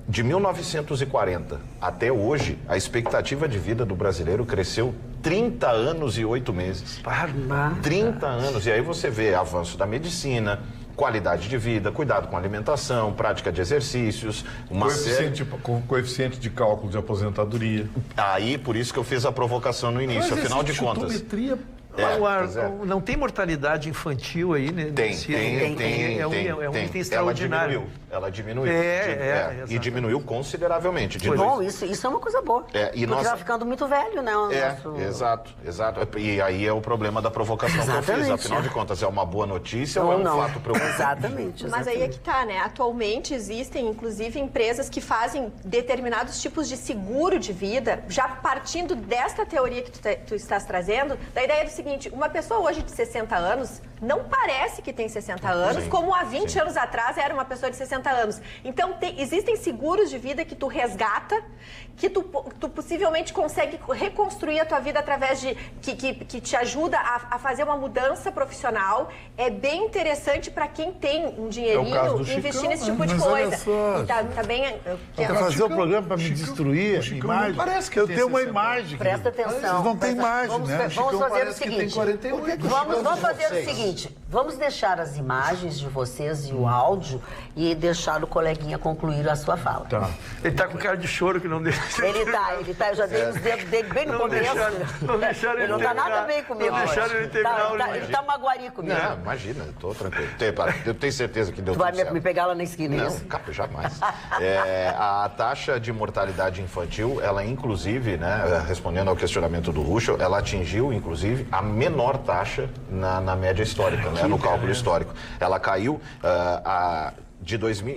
De 1940 até hoje, a expectativa de vida do brasileiro cresceu 30 anos e 8 meses. 30 anos. E aí você vê avanço da medicina, qualidade de vida, cuidado com a alimentação, prática de exercícios, coeficiente de cálculo de aposentadoria. Aí, por isso que eu fiz a provocação no início, afinal de contas. Não tem mortalidade infantil aí, né? Tem. É um item extraordinário. Ela diminuiu. E diminuiu consideravelmente. Bom, isso é uma coisa boa. Porque vai ficando muito velho, né? Exato. E aí é o problema da provocação que eu fiz. Afinal de contas, é uma boa notícia ou é um fato preocupante? Exatamente. Mas aí é que tá, né? Atualmente existem, inclusive, empresas que fazem determinados tipos de seguro de vida, já partindo desta teoria que tu estás trazendo, da ideia do seguinte, uma pessoa hoje de 60 anos não parece que tem 60 anos, como há 20 anos atrás era uma pessoa de 60 anos. Então, existem seguros de vida que tu resgata, que tu possivelmente consegue reconstruir a tua vida através de... que te ajuda a fazer uma mudança profissional. É bem interessante para quem tem um dinheirinho investir nesse tipo de coisa. Tá bem... Quer fazer o programa para me destruir a imagem? Parece que eu tenho uma imagem. Presta atenção. Vocês não têm imagem, né? Vamos fazer o seguinte. Vamos fazer o seguinte. Vamos deixar as imagens de vocês e o áudio e deixar o coleguinha concluir a sua fala. Tá. Ele tá com cara de choro que não deixa. Ele tá. Eu já dei os dedos dele bem no começo. Não deixaram ele não tá nada bem comigo. Não deixaram ele terminar Ele tá maguari comigo. Não, imagina, eu tô tranquilo. Eu tenho certeza que deu tudo certo. Tu vai me pegar lá na esquina, não, isso? Jamais. A taxa de mortalidade infantil, ela inclusive, né, respondendo ao questionamento do Ruschel, ela atingiu, inclusive, a menor taxa na média histórica, né, no cálculo histórico. Ela caiu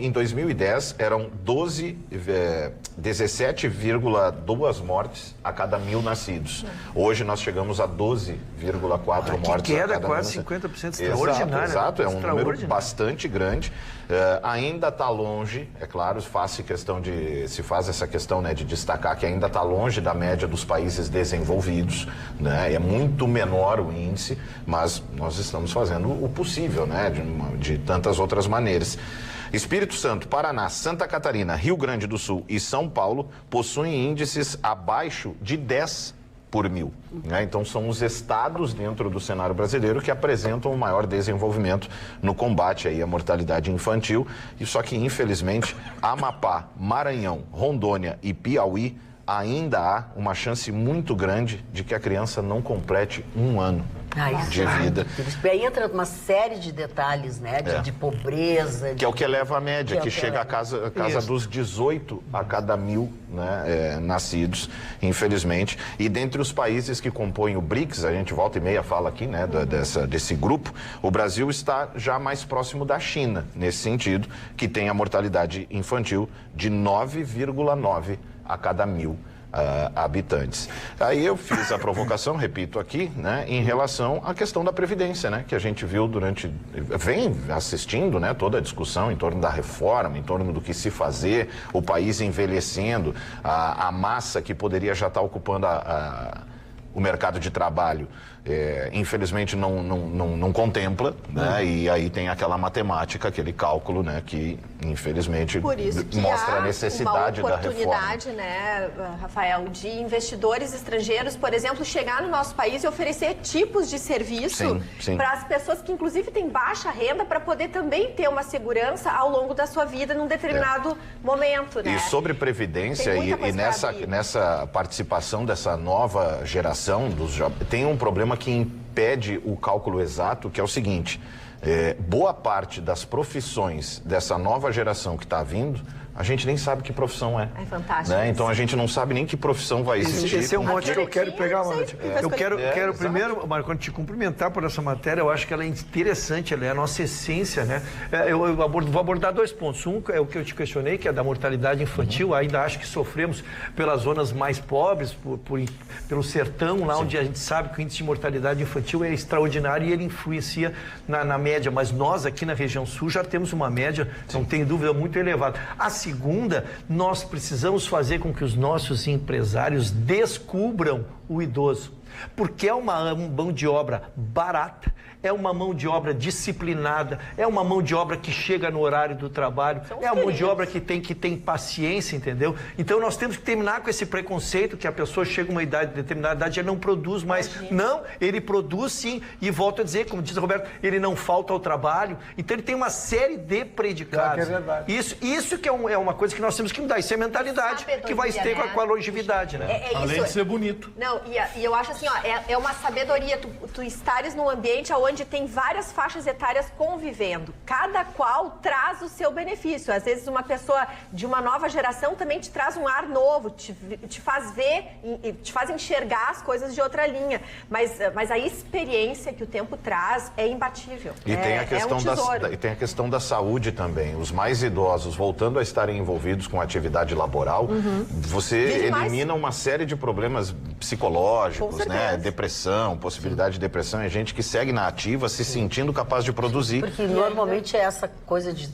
em 2010 eram 17,2 mortes a cada 1.000 nascidos. Hoje nós chegamos a 12,4 mortes a cada 1.000. Quase 50% extraordinária. Exato, é um número bastante grande. Ainda está longe, é claro, se faz essa questão, né, de destacar que ainda está longe da média dos países desenvolvidos, né, é muito menor o índice, mas nós estamos fazendo o possível, né, de tantas outras maneiras. Espírito Santo, Paraná, Santa Catarina, Rio Grande do Sul e São Paulo possuem índices abaixo de 10%. por 1000. Né? Então, são os estados dentro do cenário brasileiro que apresentam o maior desenvolvimento no combate aí à mortalidade infantil. E só que, infelizmente, Amapá, Maranhão, Rondônia e Piauí ainda há uma chance muito grande de que a criança não complete 1 ano de vida. Aí entra uma série de detalhes, né? De pobreza. Que é o que eleva a média, que chega a casa dos 18 a cada 1000, né, nascidos, infelizmente. E dentre os países que compõem o BRICS, a gente volta e meia fala aqui, né, desse grupo, o Brasil está já mais próximo da China, nesse sentido, que tem a mortalidade infantil de 9,9 a cada 1000 habitantes. Aí eu fiz a provocação, repito aqui, né, em relação à questão da Previdência, né, que a gente viu vem assistindo, né, toda a discussão em torno da reforma, em torno do que se fazer, o país envelhecendo, a massa que poderia já estar ocupando o mercado de trabalho, infelizmente não contempla, né? E aí tem aquela matemática, aquele cálculo, né, que infelizmente mostra a necessidade da reforma. Uma oportunidade, né, Rafael, de investidores estrangeiros, por exemplo, chegar no nosso país e oferecer tipos de serviço para as pessoas que inclusive têm baixa renda, para poder também ter uma segurança ao longo da sua vida num determinado momento, né? E sobre Previdência e nessa participação dessa nova geração dos jovens, tem um problema que impede o cálculo exato, que é o seguinte: boa parte das profissões dessa nova geração que está vindo, a gente nem sabe que profissão é. É fantástico. Né? Então a gente não sabe nem que profissão vai existir. Esse é um mote que eu quero pegar, Marco. Eu quero primeiro, Marco, te cumprimentar por essa matéria. Eu acho que ela é interessante, ela é a nossa essência, né? Eu vou abordar 2 pontos. Um é o que eu te questionei, que é da mortalidade infantil. Ainda acho que sofremos pelas zonas mais pobres, pelo sertão, lá onde a gente sabe que o índice de mortalidade infantil é extraordinário e ele influencia na média. Mas nós aqui na região sul já temos uma média, não tenho dúvida, muito elevada. A segunda, nós precisamos fazer com que os nossos empresários descubram o idoso, porque é uma mão de obra barata, é uma mão de obra disciplinada, é uma mão de obra que chega no horário do trabalho, é uma mão de obra que tem paciência, entendeu? Então nós temos que terminar com esse preconceito que a pessoa chega a uma determinada idade e não produz mais. Não, ele produz sim, e volto a dizer, como diz o Roberto, ele não falta ao trabalho, então ele tem uma série de predicados. É verdade. Isso que é uma coisa que nós temos que mudar, isso é mentalidade que vai ter com a longevidade, né? Além de ser bonito. Não, e eu acho assim, ó, é uma sabedoria, tu estares num ambiente onde tem várias faixas etárias convivendo, cada qual traz o seu benefício. Às vezes uma pessoa de uma nova geração também te traz um ar novo, te faz ver, te faz enxergar as coisas de outra linha, mas a experiência que o tempo traz é imbatível. E tem a questão da saúde também. Os mais idosos, voltando a estarem envolvidos com atividade laboral, você elimina uma série de problemas psicológicos, né? Depressão, possibilidade de depressão, é gente que segue na ativa, se sentindo capaz de produzir. Porque normalmente é essa coisa de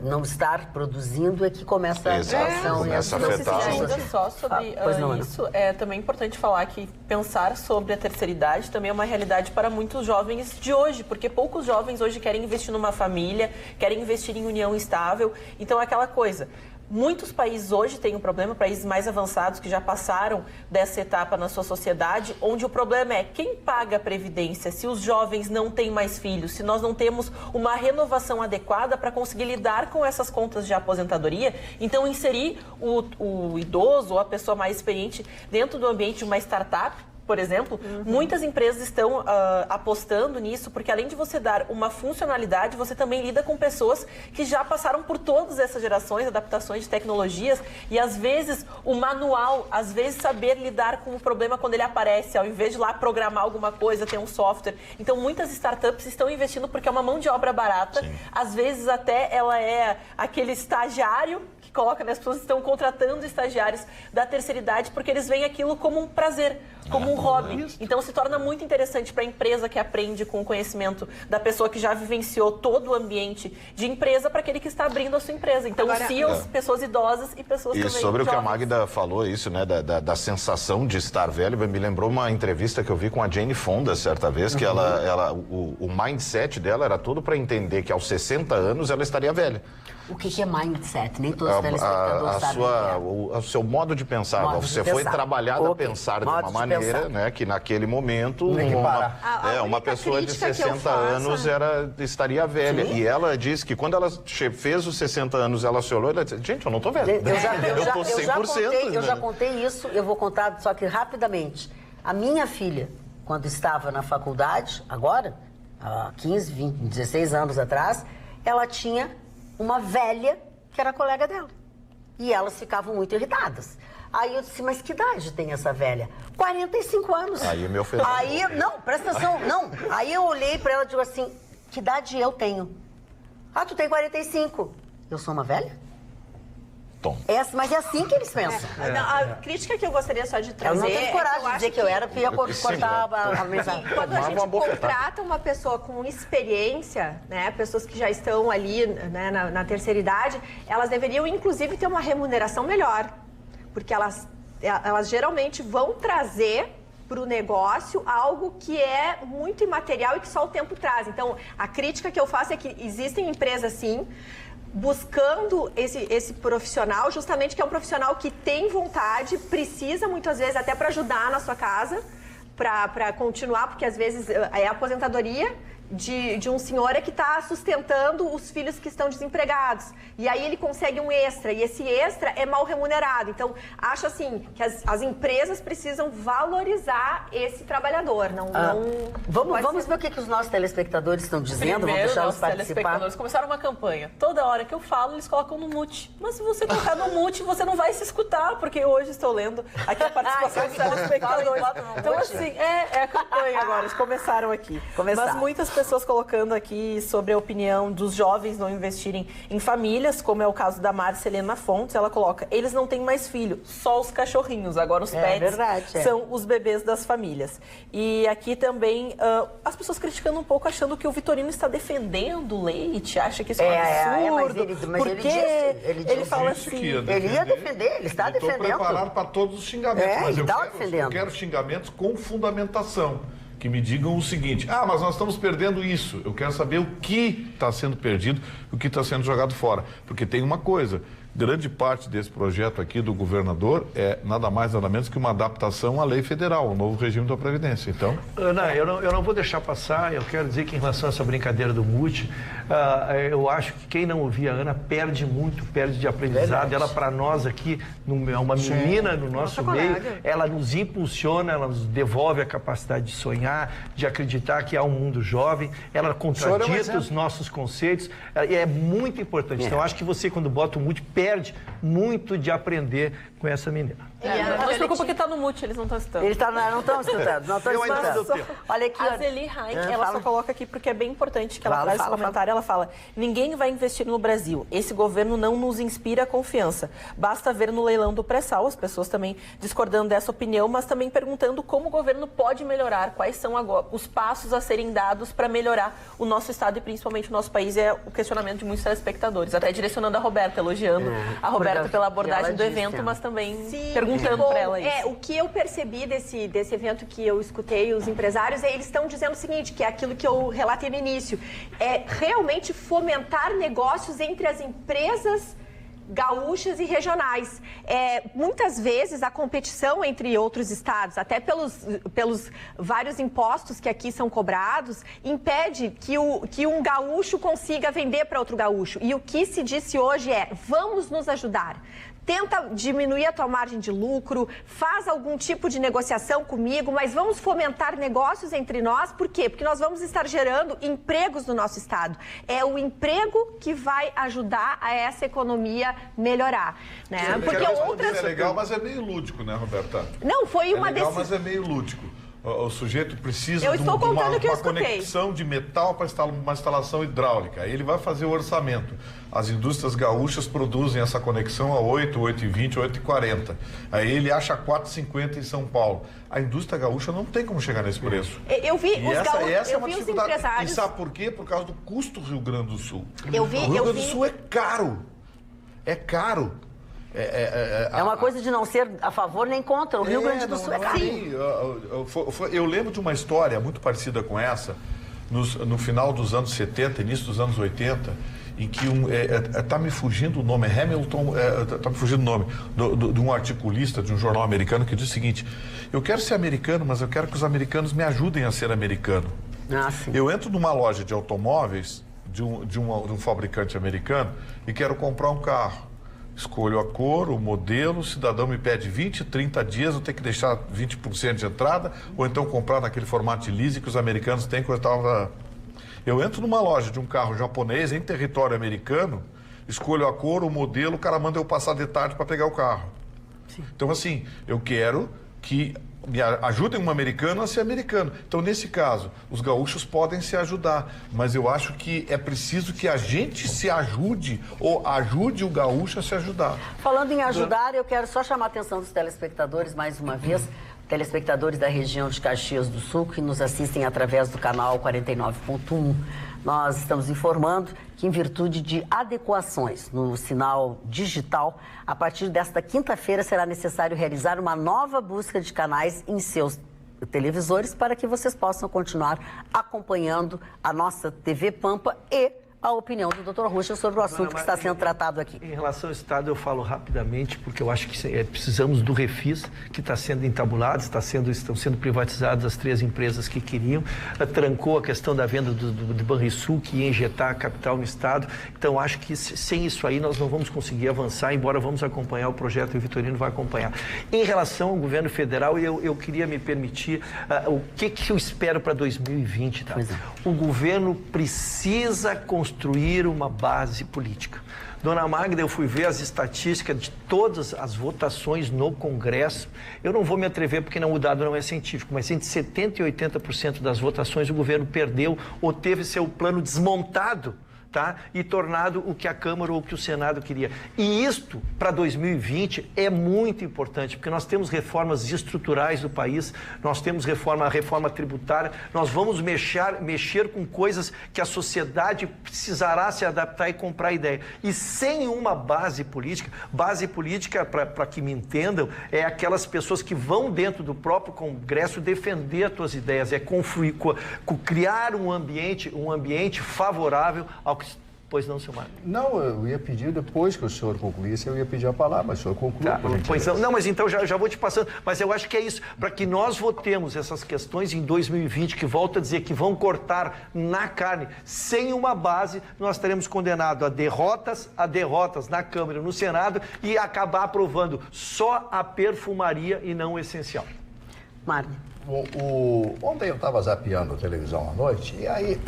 não estar produzindo é que começa a situação. Começa a afetar. Ainda só sobre isso, é também importante falar que pensar sobre a terceira idade também é uma realidade para muitos jovens de hoje, porque poucos jovens hoje querem investir numa família, querem investir em união estável. Então, aquela coisa... Muitos países hoje têm um problema, países mais avançados que já passaram dessa etapa na sua sociedade, onde o problema é quem paga a previdência, se os jovens não têm mais filhos, se nós não temos uma renovação adequada para conseguir lidar com essas contas de aposentadoria. Então, inserir o idoso ou a pessoa mais experiente dentro do ambiente de uma startup, por exemplo, muitas empresas estão apostando nisso, porque além de você dar uma funcionalidade, você também lida com pessoas que já passaram por todas essas gerações, adaptações de tecnologias, e às vezes o manual, às vezes saber lidar com o problema quando ele aparece, ao invés de lá programar alguma coisa, ter um software. Então, muitas startups estão investindo porque é uma mão de obra barata, às vezes até ela é aquele estagiário que coloca, né, as pessoas estão contratando estagiários da terceira idade porque eles veem aquilo como um prazer. como um hobby. Então se torna muito interessante para a empresa que aprende com o conhecimento da pessoa que já vivenciou todo o ambiente de empresa para aquele que está abrindo a sua empresa. Então CEOs, pessoas idosas e pessoas também sobre jovens. O que a Magda falou, isso, né, da sensação de estar velho, me lembrou uma entrevista que eu vi com a Jane Fonda certa vez, que o mindset dela era todo para entender que aos 60 anos ela estaria velha. O que é mindset? Nem todos os telespectadores sabem o seu modo de pensar. Você foi trabalhado a pensar de uma maneira, né, que naquele momento uma pessoa de 60 anos estaria velha. Sim. E ela disse que quando ela fez os 60 anos, ela se olhou e disse, gente, eu não estou velha. Eu tô 100%. Eu já contei isso, eu vou contar só que rapidamente. A minha filha, quando estava na faculdade, agora, há 15, 20, 16 anos atrás, ela tinha uma velha que era colega dela. E elas ficavam muito irritadas. Aí eu disse, mas que idade tem essa velha? 45 anos. Aí me ofendeu. Aí, não, presta atenção, não. Aí eu olhei pra ela e digo assim, que idade eu tenho? Ah, tu tem 45. Eu sou uma velha? Mas é assim que eles pensam. A crítica que eu gostaria só de trazer... Eu não tenho coragem de dizer que eu era, porque ia cortar a mensagem. Quando a gente contrata uma pessoa com experiência, né, pessoas que já estão ali, né, na terceira idade, elas deveriam, inclusive, ter uma remuneração melhor. Porque elas geralmente vão trazer para o negócio algo que é muito imaterial e que só o tempo traz. Então, a crítica que eu faço é que existem empresas, sim, buscando esse profissional, justamente que é um profissional que tem vontade, precisa muitas vezes até para ajudar na sua casa, para continuar, porque às vezes é a aposentadoria de um senhor que está sustentando os filhos que estão desempregados. E aí ele consegue um extra, e esse extra é mal remunerado. Então, acho assim, que as empresas precisam valorizar esse trabalhador. Vamos ver o que os nossos telespectadores estão dizendo, vamos deixá-los participar. Os telespectadores começaram uma campanha. Toda hora que eu falo, eles colocam no mute. Mas se você colocar no mute, você não vai se escutar, porque hoje estou lendo aqui a participação dos telespectadores. Então, assim, é a campanha agora, eles começaram aqui. Mas muitas pessoas colocando aqui sobre a opinião dos jovens não investirem em famílias, como é o caso da Marcelena Fontes. Ela coloca, eles não têm mais filho, só os cachorrinhos. Agora os pets são os bebês das famílias. E aqui também as pessoas criticando um pouco, achando que o Vitorino está defendendo o leite, acha que isso é um absurdo. Mas ele fala assim, ele ia defender, ele está defendendo. Estou preparado para todos os xingamentos, mas eu quero xingamentos com fundamentação. Que me digam o seguinte, mas nós estamos perdendo isso. Eu quero saber o que está sendo perdido, o que está sendo jogado fora. Porque tem uma coisa, grande parte desse projeto aqui do governador é nada mais, nada menos que uma adaptação à lei federal, ao novo regime da Previdência. Então... Ana, eu não vou deixar passar, eu quero dizer que em relação a essa brincadeira do mute, eu acho que quem não ouvir a Ana perde muito, perde de aprendizado. Ela, para nós aqui, é uma menina no nosso meio, ela nos impulsiona, ela nos devolve a capacidade de sonhar, de acreditar que há um mundo jovem, ela contradita os nossos conceitos, e é muito importante. Então, eu acho que você, quando bota o mute, perde muito de aprender com essa menina. Não se preocupa que está no mute, eles não estão escutando. Eles não estão escutando, não estão escutando. Olha aqui, a Zeli Heinck, ela só coloca aqui porque é bem importante que ela traz esse comentário. Ela fala, ninguém vai investir no Brasil. Esse governo não nos inspira confiança. Basta ver no leilão do pré-sal, as pessoas também discordando dessa opinião, mas também perguntando como o governo pode melhorar, quais são agora os passos a serem dados para melhorar o nosso estado e principalmente o nosso país. É o questionamento de muitos telespectadores, até direcionando a Roberta, elogiando a Roberta pela abordagem do evento, mas também perguntando para ela isso. O que eu percebi desse evento que eu escutei, os empresários, eles estão dizendo o seguinte, que é aquilo que eu relatei no início, é realmente fomentar negócios entre as empresas gaúchas e regionais. Muitas vezes a competição entre outros estados, até pelos vários impostos que aqui são cobrados, impede que um gaúcho consiga vender para outro gaúcho. E o que se disse hoje é, vamos nos ajudar. Tenta diminuir a tua margem de lucro, faz algum tipo de negociação comigo, mas vamos fomentar negócios entre nós. Por quê? Porque nós vamos estar gerando empregos no nosso estado. É o emprego que vai ajudar a essa economia melhorar. Né? Porque outras... É legal, mas é meio lúdico, né, Roberta? Não, foi uma decisão. É legal, mas é meio lúdico. o sujeito precisa de uma conexão de metal para uma instalação hidráulica. Aí ele vai fazer o orçamento. As indústrias gaúchas produzem essa conexão a 8, 8,20, 8,40. Aí ele acha 4,50 em São Paulo. A indústria gaúcha não tem como chegar nesse preço. Eu vi essa é uma os dificuldade. empresários... E sabe por quê? Por causa do custo do Rio Grande do Sul. O Rio Grande do Sul é caro. É caro. É uma coisa de não ser a favor nem contra. O Rio Grande do Sul é caro. Eu lembro de uma história muito parecida com essa, no final dos anos 70, início dos anos 80, em que está me fugindo o nome, Hamilton, está me fugindo o nome, de um articulista de um jornal americano que diz o seguinte: eu quero ser americano, mas eu quero que os americanos me ajudem a ser americano. Eu entro numa loja de automóveis de um fabricante americano e quero comprar um carro. Escolho a cor, o modelo, o cidadão me pede 20, 30 dias, eu tenho que deixar 20% de entrada, ou então comprar naquele formato de leasing que os americanos têm. Eu entro numa loja de um carro japonês em território americano, escolho a cor, o modelo, o cara manda eu passar de tarde para pegar o carro. Sim. Então, assim, eu quero que me ajudem um americano a ser americano. Então, nesse caso, os gaúchos podem se ajudar, mas eu acho que é preciso que a gente se ajude ou ajude o gaúcho a se ajudar. Falando em ajudar, eu quero só chamar a atenção dos telespectadores mais uma vez, telespectadores da região de Caxias do Sul, que nos assistem através do canal 49.1. Nós estamos informando que, em virtude de adequações no sinal digital, a partir desta quinta-feira será necessário realizar uma nova busca de canais em seus televisores para que vocês possam continuar acompanhando a nossa TV Pampa e a opinião do Dr. Ruschel sobre o assunto que está sendo tratado aqui. Em relação ao Estado, eu falo rapidamente, porque eu acho que precisamos do Refis, que está sendo entabulado, estão sendo privatizadas as 3 empresas que queriam, trancou a questão da venda do Banrisul, que ia injetar capital no Estado. Então, acho que sem isso aí nós não vamos conseguir avançar, embora vamos acompanhar o projeto e o Vitorino vai acompanhar. Em relação ao governo federal, eu queria me permitir o que eu espero para 2020. Tá? O governo precisa construir uma base política. Dona Magda, eu fui ver as estatísticas de todas as votações no Congresso. Eu não vou me atrever porque o dado não é científico, mas entre 70% e 80% das votações o governo perdeu ou teve seu plano desmontado, tá? E tornado o que a Câmara ou o que o Senado queria. E isto, para 2020, é muito importante, porque nós temos reformas estruturais do país, nós temos a reforma tributária, nós vamos mexer com coisas que a sociedade precisará se adaptar e comprar ideia. E sem uma base política, para que me entendam, é aquelas pessoas que vão dentro do próprio Congresso defender as suas ideias, é criar um ambiente favorável ao que... Pois não, senhor Marco? Não, eu ia pedir, depois que o senhor concluísse, eu ia pedir a palavra, mas o senhor conclui. Tá, pois não, mas então já vou te passando. Mas eu acho que é isso, para que nós votemos essas questões em 2020, que volto a dizer que vão cortar na carne, sem uma base, nós estaremos condenados a derrotas na Câmara e no Senado e acabar aprovando só a perfumaria e não o essencial. Mário. Ontem eu estava zapeando a televisão à noite e aí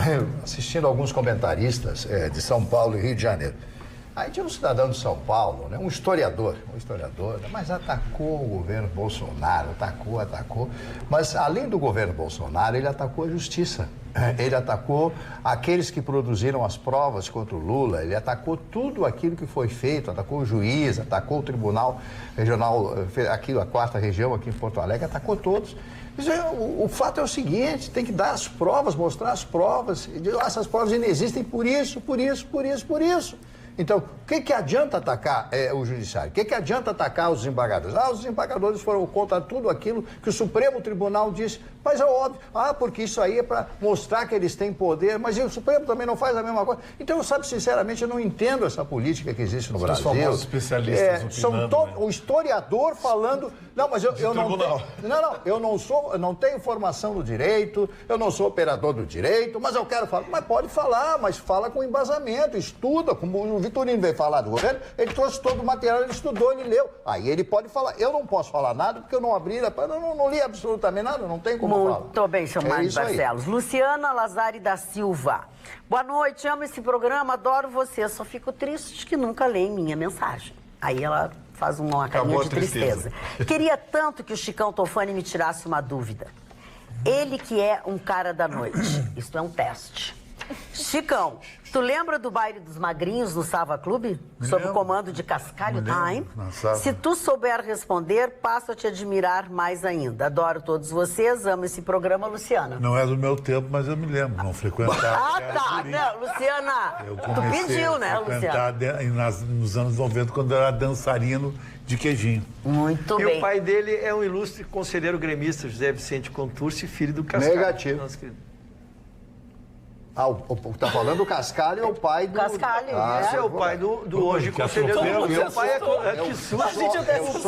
assistindo alguns comentaristas de São Paulo e Rio de Janeiro. Aí tinha um cidadão de São Paulo, né, um historiador, mas atacou o governo Bolsonaro, atacou. Mas além do governo Bolsonaro, ele atacou a justiça. Ele atacou aqueles que produziram as provas contra o Lula, ele atacou tudo aquilo que foi feito, atacou o juiz, atacou o Tribunal Regional, aqui a 4ª Região, aqui em Porto Alegre, atacou todos. O fato é o seguinte, tem que dar as provas, mostrar as provas, essas provas ainda existem por isso. Então, o que adianta atacar o judiciário? O que adianta atacar os desembargadores? Os desembargadores foram contra tudo aquilo que o Supremo Tribunal disse. Mas é óbvio, porque isso aí é para mostrar que eles têm poder, mas o Supremo também não faz a mesma coisa. Então, sinceramente, eu não entendo essa política que existe no Brasil. Os famosos especialistas opinando, o historiador falando... Não, mas eu não tenho formação no direito, eu não sou operador do direito, mas eu quero falar. Mas pode falar, mas fala com embasamento, estuda, como o Vitorino veio falar do governo, ele trouxe todo o material, ele estudou, ele leu. Aí ele pode falar. Eu não posso falar nada porque eu não abri, não li absolutamente nada, não tem como falar. Muito bem, seu Mário Barcelos. Luciana Lazari da Silva. Boa noite, amo esse programa, adoro você, só fico triste que nunca leem minha mensagem. Aí ela faz uma carinha de tristeza. Queria tanto que o Chicão Tofani me tirasse uma dúvida. Ele que é um cara da noite. Isso é um teste. Chicão, tu lembra do baile dos magrinhos no Sava Clube? Sob o comando de Cascalho Time? Se tu souber responder, passo a te admirar mais ainda. Adoro todos vocês, amo esse programa, Luciana. Não é do meu tempo, mas eu me lembro, não frequentava. Tá, não, Luciana, tu pediu, né, Luciana? Nos anos 90, quando eu era dançarino de queijinho. Muito bem. E o pai dele é um ilustre conselheiro gremista, José Vicente Contursi, filho do Cascalho. Negativo. Tá falando do Cascalho, é o pai do... Cascalho, esse é o pai do hoje conselheiro. Seu pai eu sou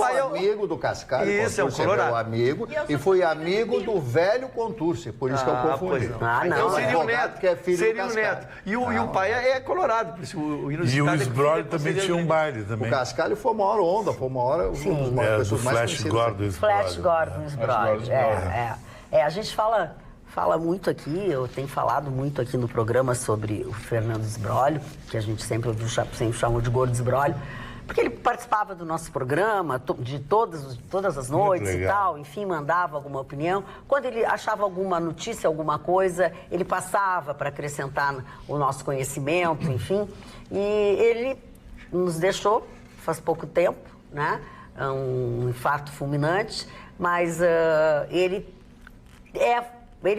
amigo do Cascalho. Isso, é um colorado. Meu amigo, e fui amigo do velho Contursi, por isso que eu confundi. Então seria o neto, que é filho seria do o neto. E o pai é colorado, por isso o E o Sbrolli também tinha um baile também. O Cascalho foi a maior onda, foi uma hora, uma das pessoas mais conhecidas. Flash Gordon Sbrolli. A gente fala muito aqui, eu tenho falado muito aqui no programa sobre o Fernando Sbrolli, que a gente sempre chamou de Gordo Sbrolli, porque ele participava do nosso programa de todas as noites e tal, enfim, mandava alguma opinião. Quando ele achava alguma notícia, alguma coisa, ele passava para acrescentar o nosso conhecimento, enfim. E ele nos deixou faz pouco tempo, né? Um infarto fulminante, mas ele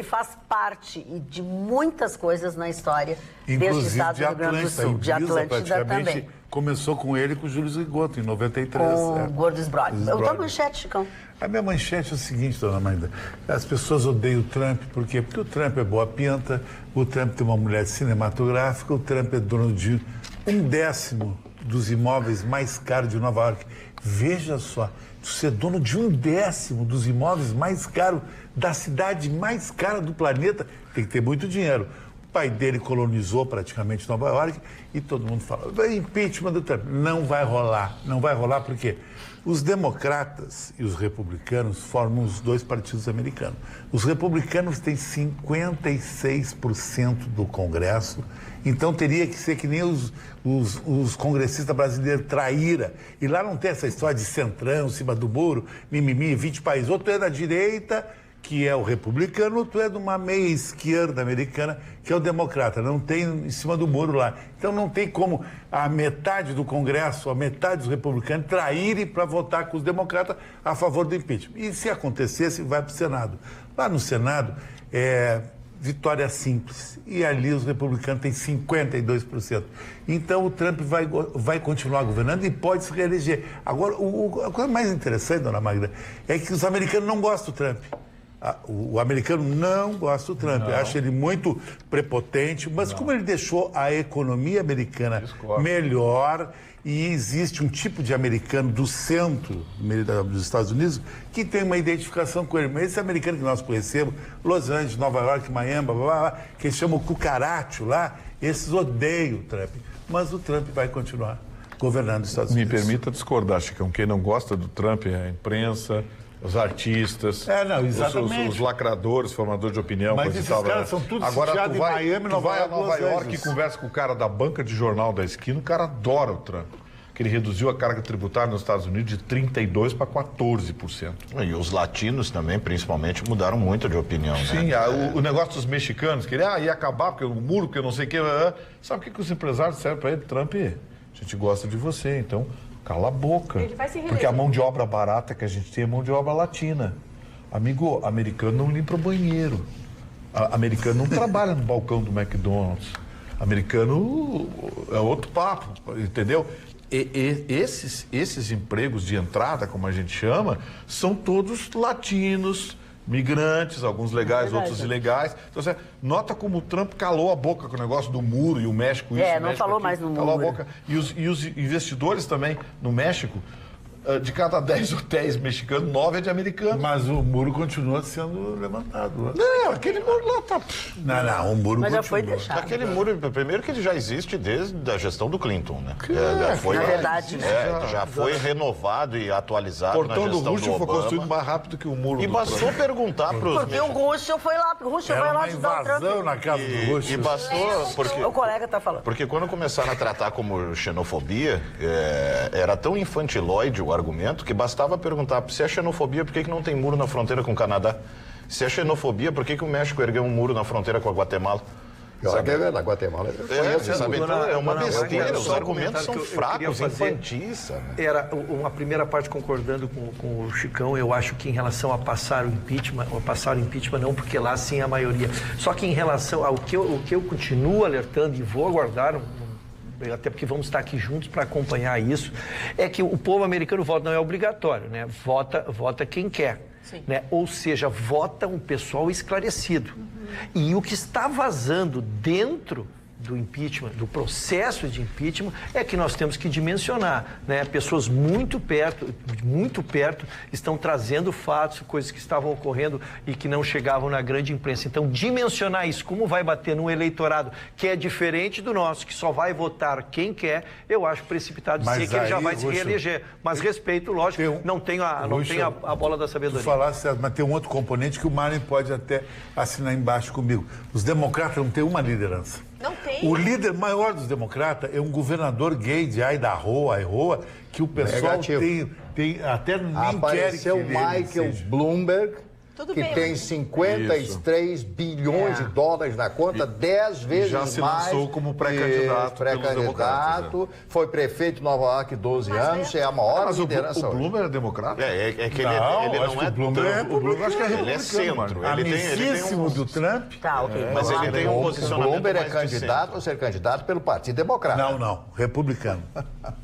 faz parte de muitas coisas na história deste estado do Rio Grande do Sul. De Atlântida também. Começou com ele e com o Júlio Zigoto, em 93. Com o Gordo Sbrolli. Eu tô manchete, Chicão. A minha manchete é o seguinte, dona Magda. As pessoas odeiam o Trump, por quê? Porque o Trump é boa pinta, o Trump tem uma mulher cinematográfica, o Trump é dono de 1/10 dos imóveis mais caros de Nova York. Veja só, você é dono de 1/10 dos imóveis mais caros da cidade mais cara do planeta, tem que ter muito dinheiro. O pai dele colonizou praticamente Nova York e todo mundo fala, impeachment do Trump. Não vai rolar. Não vai rolar porque os democratas e os republicanos formam os dois partidos americanos. Os republicanos têm 56% do Congresso, então teria que ser que nem os congressistas brasileiros traíra. E lá não tem essa história de centrão, em cima do muro, mimimi, 20 países. Outro é da direita, que é o republicano, outro é de uma meia esquerda americana, que é o democrata. Não tem em cima do muro lá. Então não tem como a metade do Congresso, a metade dos republicanos traírem para votar com os democratas a favor do impeachment. E se acontecesse, vai para o Senado. Lá no Senado, vitória simples. E ali os republicanos têm 52%. Então o Trump vai continuar governando e pode se reeleger. Agora, a coisa mais interessante, dona Magda, é que os americanos não gostam do Trump. O americano não gosta do Trump, acha ele muito prepotente, mas como ele deixou a economia americana melhor e existe um tipo de americano do centro dos Estados Unidos que tem uma identificação com ele. Mas esse americano que nós conhecemos, Los Angeles, Nova York, Miami, blá, blá, blá, que eles chamam cucaracho lá, esses odeiam o Trump. Mas o Trump vai continuar governando os Estados Unidos. Me permita discordar, Chicão. Quem não gosta do Trump é a imprensa, os artistas, os lacradores, formadores de opinião. Mas esses caras são tudo sitiados em Miami, Nova York e conversa com o cara da banca de jornal da esquina, o cara adora o Trump. Que ele reduziu a carga tributária nos Estados Unidos de 32% para 14%. E os latinos também, principalmente, mudaram muito de opinião. Sim, né? O negócio dos mexicanos, que ele ia acabar, porque o muro, porque eu não sei o que. Sabe o que os empresários disseram para ele? Trump, a gente gosta de você, então cala a boca. Ele vai se reeleger. Porque a mão de obra barata que a gente tem é mão de obra latina. Amigo, americano não limpa o banheiro. Americano não trabalha no balcão do McDonald's. Americano é outro papo, entendeu? Esses empregos de entrada, como a gente chama, são todos latinos, migrantes, alguns legais, outros ilegais. Então, você nota como o Trump calou a boca com o negócio do muro e o México isso. Não falou aqui, mais no muro. Calou a boca. E os investidores também no México, de cada 10 hotéis mexicanos, 9 é de americanos. Mas o muro continua sendo levantado. Não, aquele muro lá tá... Não, o muro Mas continua. já foi deixado. Aquele muro, primeiro que ele já existe desde a gestão do Clinton, né? Na verdade, já foi renovado e atualizado na gestão do Obama. O Roosevelt foi construído mais rápido que o muro e bastou perguntar para os... Porque o Roosevelt foi lá, ajudar o Trump. Na casa do Roosevelt. E bastou... Porque, o colega tá falando. Porque quando começaram a tratar como xenofobia, era tão infantilóide o argumento que bastava perguntar se é xenofobia, por que não tem muro na fronteira com o Canadá? Se é xenofobia, por que o México ergueu um muro na fronteira com a Guatemala? Sabe? Na Guatemala. Você sabe, então, é uma besteira, os argumentos são fracos, infantis. Sabe? Era uma primeira parte concordando com o Chicão, eu acho que em relação a passar o impeachment não, porque lá sim a maioria. Só que em relação ao que eu continuo alertando e vou aguardar, até porque vamos estar aqui juntos para acompanhar isso, é que o povo americano vota, não é obrigatório, né? Vota quem quer. Né? Ou seja, vota um pessoal esclarecido. E o que está vazando dentro do impeachment, do processo de impeachment, é que nós temos que dimensionar, né? Pessoas muito perto, estão trazendo fatos, coisas que estavam ocorrendo e que não chegavam na grande imprensa. Então, dimensionar isso, como vai bater num eleitorado que é diferente do nosso, que só vai votar quem quer, eu acho precipitado dizer que ele já vai se reeleger. Mas respeito, lógico, não tenho a bola da sabedoria. Tu falasse, mas tem um outro componente que o Marlon pode até assinar embaixo comigo. Os democratas não têm uma liderança. Não tem. O líder maior dos democratas é um governador gay de Idaho, que o pessoal tem até nem quer que apareceu Michael Bloomberg, que tem 53 bilhões de dólares na conta, 10 vezes mais. Já se lançou como pré-candidato. Foi prefeito de Nova York 12 anos, é a maior liderança. O Bloomberg é democrata? É que ele não é... O Bloomberg acho que é republicano. Ele é centro. Amicíssimo do Trump. Tá, ok. Mas ele tem um posicionamento. O Bloomberg é mais candidato a ser candidato pelo Partido Democrata. Não, republicano.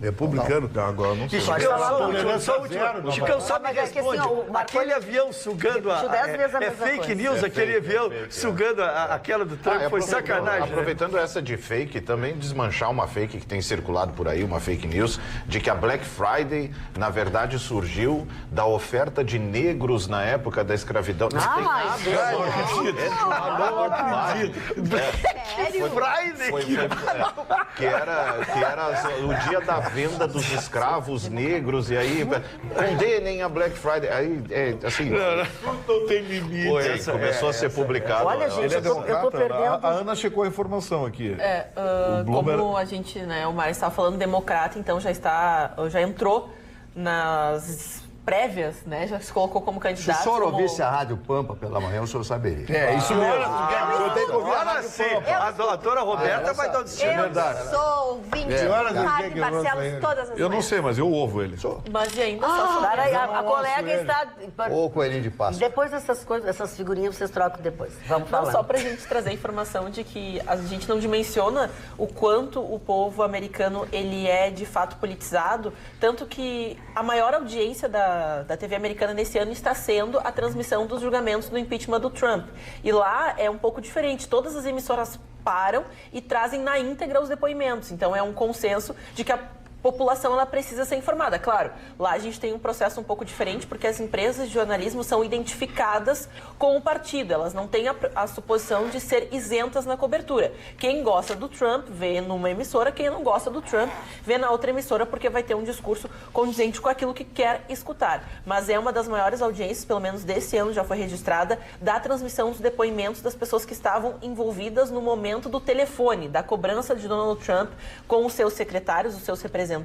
Republicano. Agora não sei. Chicão, só me responde. Aquele avião sugando é fake news, aquele avião sugando aquela do Trump, foi sacanagem. Aproveitando essa de fake, também desmanchar uma fake que tem circulado por aí, uma fake news, de que a Black Friday, na verdade, surgiu da oferta de negros na época da escravidão. Não tem nada. Não acredito. Friday? Que era o dia da venda dos escravos negros, e aí condenem a Black Friday. Aí, assim... Não tem limite. Começou a ser publicado. Olha, gente, eu tô perdendo. A Ana checou a informação aqui. Como a gente, né, o Mário estava falando democrata, então já entrou nas prévias, né? Já se colocou como candidato. Se o senhor ouvisse a Rádio Pampa pela manhã, o senhor saberia. Isso mesmo. Eu tenho que ouvir a Rádio Pampa. A doutora Roberta vai dar o destino. Eu sou ouvinte do Padre Barcelos todas as Eu não sei, mas eu ouvo ele. Mas ainda só... A colega está... Ô, coelhinho de Páscoa. Depois dessas coisas, essas figurinhas vocês trocam depois. Vamos falar. Só pra gente trazer a informação de que a gente não dimensiona o quanto o povo americano ele é de fato politizado, tanto que a maior audiência da TV americana nesse ano está sendo a transmissão dos julgamentos do impeachment do Trump. E lá é um pouco diferente. Todas as emissoras param e trazem na íntegra os depoimentos. Então é um consenso de que a população ela precisa ser informada. Claro, lá a gente tem um processo um pouco diferente, porque as empresas de jornalismo são identificadas com o partido. Elas não têm a suposição de ser isentas na cobertura. Quem gosta do Trump vê numa emissora, quem não gosta do Trump vê na outra emissora, porque vai ter um discurso condizente com aquilo que quer escutar. Mas é uma das maiores audiências, pelo menos desse ano já foi registrada, da transmissão dos depoimentos das pessoas que estavam envolvidas no momento do telefone, da cobrança de Donald Trump com os seus secretários, os seus representantes,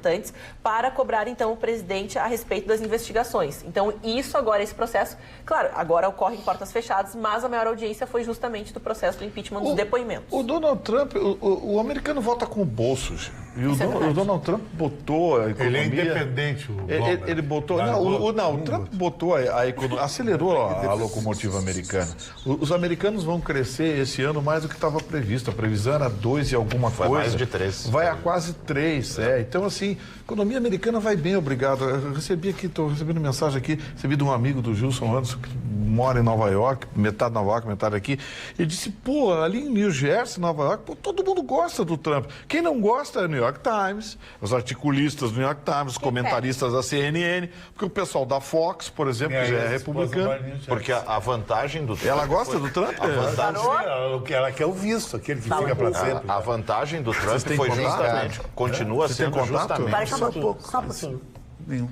para cobrar, então, o presidente a respeito das investigações. Então, isso agora, esse processo, claro, agora ocorre em portas fechadas, mas a maior audiência foi justamente do processo do impeachment dos depoimentos. O Donald Trump, o americano vota com o bolso, e o Donald Trump botou a economia... Ele é independente, o Ele botou... O Trump botou a economia, acelerou a locomotiva americana. Os americanos vão crescer esse ano mais do que estava previsto. A previsão era 2 e alguma coisa. Vai mais de 3. Vai a quase 3, Então, assim, a economia americana vai bem, obrigado. Eu recebi aqui, estou recebendo mensagem aqui, recebi de um amigo do Gilson Anderson, que mora em Nova York, metade Nova York, metade aqui. Ele disse, pô, ali em New Jersey, Nova York, pô, todo mundo gosta do Trump. Quem não gosta é o New York Times, os articulistas do New York Times, os comentaristas da CNN, porque o pessoal da Fox, por exemplo, que já é republicano. Porque a vantagem do Trump... Ela gosta do Trump? Ela quer o visto, aquele que fica para sempre. A vantagem do Trump foi justamente... Continua sendo justamente... Para só um pouquinho. Nenhum.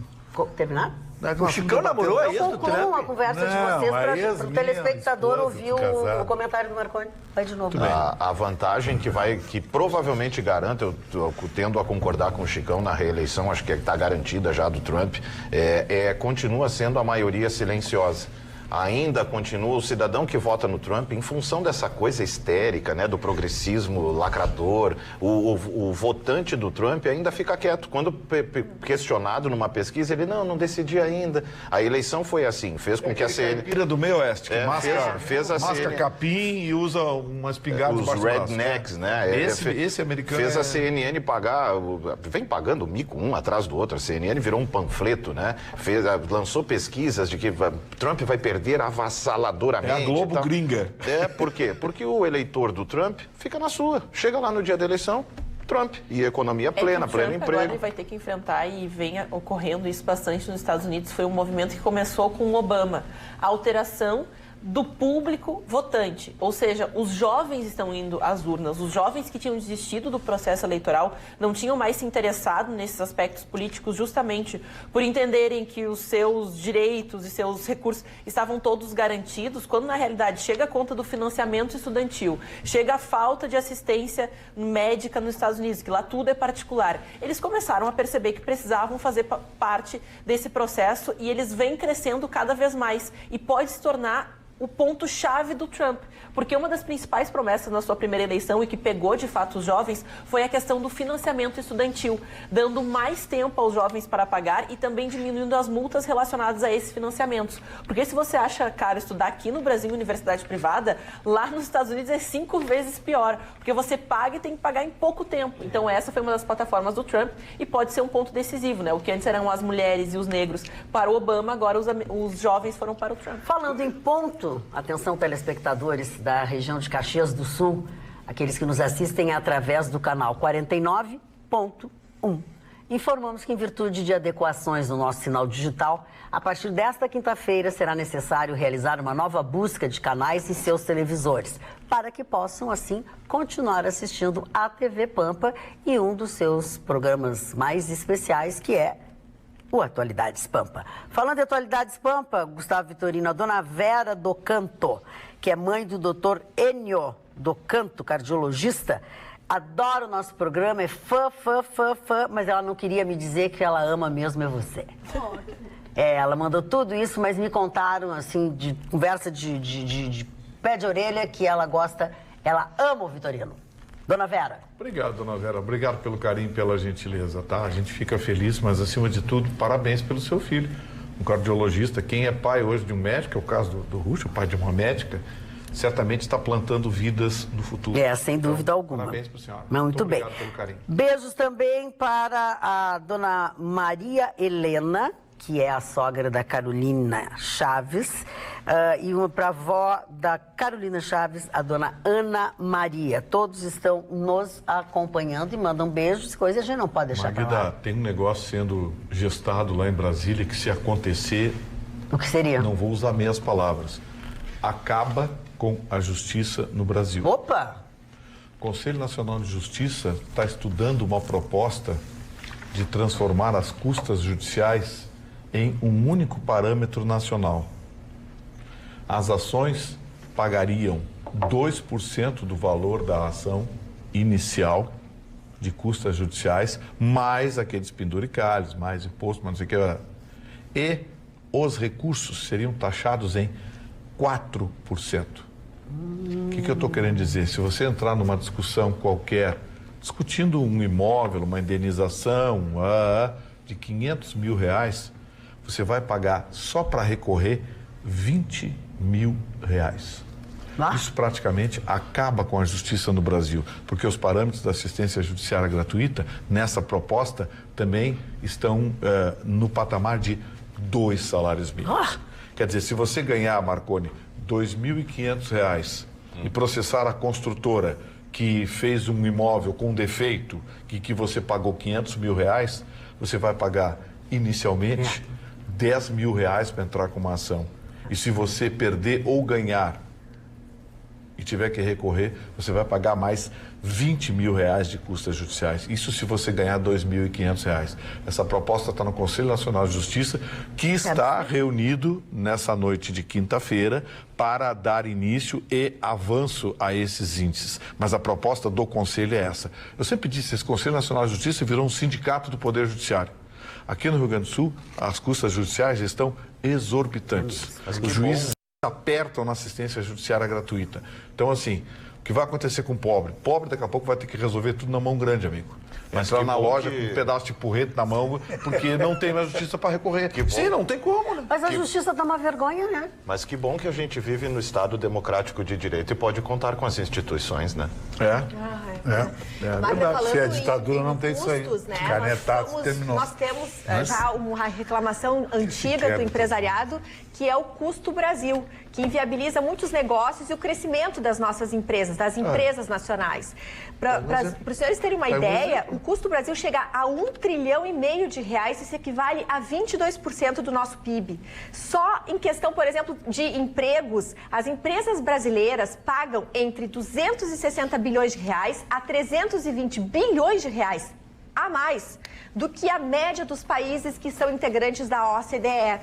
Terminar? O Chicão namorou a ex do Trump? Concluam a conversa de vocês para o telespectador ouvir o comentário do Marconi. Vai de novo. A vantagem que provavelmente garante, eu tendo a concordar com o Chicão na reeleição, acho que está garantida já do Trump, continua sendo a maioria silenciosa. ainda continua o cidadão que vota no Trump em função dessa coisa histérica, né, do progressismo lacrador. O votante do Trump ainda fica quieto. Quando questionado numa pesquisa, ele não decidi ainda. A eleição foi assim, fez com que a CNN... Caipira do meio oeste, que fez a masca capim e usa uma espingarda os rednecks, né? Esse americano fez a CNN pagar, vem pagando mico um atrás do outro. A CNN virou um panfleto, né? Lançou pesquisas de que Trump vai perder avassaladoramente. É a Globo gringa. Por quê? Porque o eleitor do Trump fica na sua. Chega lá no dia da eleição, Trump. E economia plena, pleno emprego. Agora ele vai ter que enfrentar, e vem ocorrendo isso bastante nos Estados Unidos, foi um movimento que começou com o Obama. A alteração do público votante, ou seja, os jovens estão indo às urnas, os jovens que tinham desistido do processo eleitoral não tinham mais se interessado nesses aspectos políticos justamente por entenderem que os seus direitos e seus recursos estavam todos garantidos, quando na realidade chega a conta do financiamento estudantil, chega a falta de assistência médica nos Estados Unidos, que lá tudo é particular. Eles começaram a perceber que precisavam fazer parte desse processo e eles vêm crescendo cada vez mais e pode se tornar o ponto-chave do Trump, porque uma das principais promessas na sua primeira eleição e que pegou de fato os jovens foi a questão do financiamento estudantil, dando mais tempo aos jovens para pagar e também diminuindo as multas relacionadas a esses financiamentos. Porque se você acha caro estudar aqui no Brasil em universidade privada, lá nos Estados Unidos é 5 vezes pior, porque você paga e tem que pagar em pouco tempo. Então essa foi uma das plataformas do Trump e pode ser um ponto decisivo, né? O que antes eram as mulheres e os negros para o Obama, agora os jovens foram para o Trump. Falando em ponto, atenção telespectadores da região de Caxias do Sul, aqueles que nos assistem através do canal 49.1. Informamos que, em virtude de adequações no nosso sinal digital, a partir desta quinta-feira será necessário realizar uma nova busca de canais em seus televisores, para que possam, assim, continuar assistindo à TV Pampa e um dos seus programas mais especiais, que é o Atualidades Pampa. Falando de Atualidades Pampa, Gustavo Vitorino, a dona Vera do Canto, que é mãe do doutor Enio do Canto, cardiologista, adora o nosso programa, é fã, mas ela não queria me dizer que ela ama mesmo é você. Ela mandou tudo isso, mas me contaram, assim, de conversa de pé de orelha, que ela gosta, ela ama o Vitorino. Dona Vera. Obrigado, dona Vera. Obrigado pelo carinho, pela gentileza, tá? A gente fica feliz, mas acima de tudo, parabéns pelo seu filho. Um cardiologista, quem é pai hoje de um médico, é o caso do Rucho, pai de uma médica, certamente está plantando vidas no futuro. Sem dúvida alguma. Parabéns para a senhora. Muito bem. Obrigado pelo carinho. Beijos também para a dona Maria Helena, que é a sogra da Carolina Chaves, e uma para a avó da Carolina Chaves, a dona Ana Maria. Todos estão nos acompanhando e mandam beijos, coisa a gente não pode deixar para lá. Magda, tem um negócio sendo gestado lá em Brasília que, se acontecer... O que seria? Não vou usar meias palavras. Acaba com a justiça no Brasil. Opa! O Conselho Nacional de Justiça está estudando uma proposta de transformar as custas judiciais em um único parâmetro nacional. As ações pagariam 2% do valor da ação inicial de custas judiciais, mais aqueles penduricalhos, mais imposto, mas não sei o que. E os recursos seriam taxados em 4%. O que eu estou querendo dizer? Se você entrar numa discussão qualquer, discutindo um imóvel, uma indenização de R$500 mil, você vai pagar só para recorrer R$20 mil. Isso praticamente acaba com a justiça no Brasil, porque os parâmetros da assistência judiciária gratuita, nessa proposta, também estão no patamar de 2 salários mínimos. Quer dizer, se você ganhar, Marconi, R$2.500 e processar a construtora que fez um imóvel com defeito que você pagou R$500 mil, você vai pagar inicialmente R$10 mil para entrar com uma ação. E se você perder ou ganhar e tiver que recorrer, você vai pagar mais R$20 mil de custas judiciais. Isso se você ganhar R$2.500. Essa proposta está no Conselho Nacional de Justiça, que está reunido nessa noite de quinta-feira para dar início e avanço a esses índices. Mas a proposta do Conselho é essa. Eu sempre disse, esse Conselho Nacional de Justiça virou um sindicato do Poder Judiciário. Aqui no Rio Grande do Sul, as custas judiciais estão exorbitantes. Os juízes apertam na assistência judiciária gratuita. Então, assim, o que vai acontecer com o pobre? O pobre daqui a pouco vai ter que resolver tudo na mão grande, amigo. Entrar na loja com um pedaço de porrete na mão, porque não tem mais justiça para recorrer. Sim, não tem como, né? Mas a justiça dá uma vergonha, né? Mas que bom que a gente vive no Estado democrático de direito e pode contar com as instituições, né? Se é ditadura, não tem isso aí. Né? Canetaço terminou. Nós temos já uma reclamação antiga do empresariado, que é o custo Brasil, que inviabiliza muitos negócios e o crescimento das nossas empresas, das empresas nacionais. Para os senhores terem uma ideia, o custo Brasil chega a R$1,5 trilhão de reais, isso equivale a 22% do nosso PIB. Só em questão, por exemplo, de empregos, as empresas brasileiras pagam entre 260 bilhões de reais a 320 bilhões de reais a mais do que a média dos países que são integrantes da OCDE.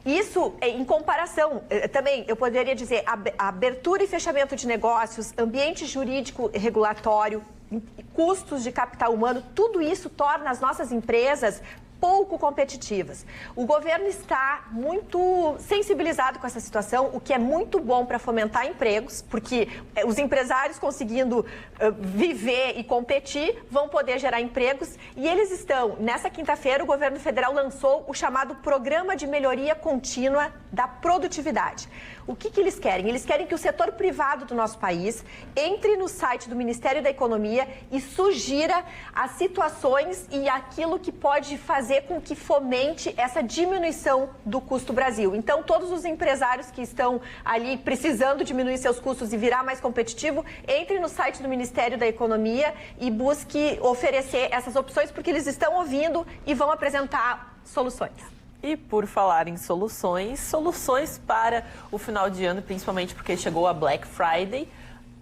Isso, em comparação, também eu poderia dizer, abertura e fechamento de negócios, ambiente jurídico regulatório, custos de capital humano, tudo isso torna as nossas empresas pouco competitivas. O governo está muito sensibilizado com essa situação, o que é muito bom para fomentar empregos, porque os empresários conseguindo viver e competir vão poder gerar empregos, e eles estão, nessa quinta-feira, o governo federal lançou o chamado Programa de Melhoria Contínua da Produtividade. O que eles querem? Eles querem que o setor privado do nosso país entre no site do Ministério da Economia e sugira as situações e aquilo que pode fazer com que fomente essa diminuição do custo Brasil. Então, todos os empresários que estão ali precisando diminuir seus custos e virar mais competitivo, entre no site do Ministério da Economia e busque oferecer essas opções, porque eles estão ouvindo e vão apresentar soluções. E por falar em soluções para o final de ano, principalmente porque chegou a Black Friday,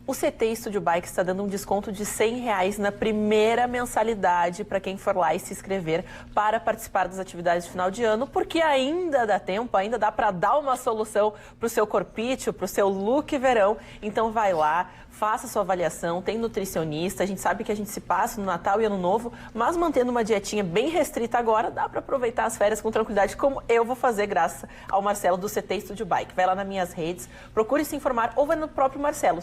o CT Studio Bike está dando um desconto de R$100 na primeira mensalidade para quem for lá e se inscrever para participar das atividades de final de ano, porque ainda dá tempo, ainda dá para dar uma solução para o seu corpício, para o seu look verão. Então vai lá, faça sua avaliação, tem nutricionista, a gente sabe que a gente se passa no Natal e Ano Novo, mas mantendo uma dietinha bem restrita agora, dá para aproveitar as férias com tranquilidade, como eu vou fazer graças ao Marcelo do CT Studio Bike. Vai lá nas minhas redes, procure se informar ou vai no próprio Marcelo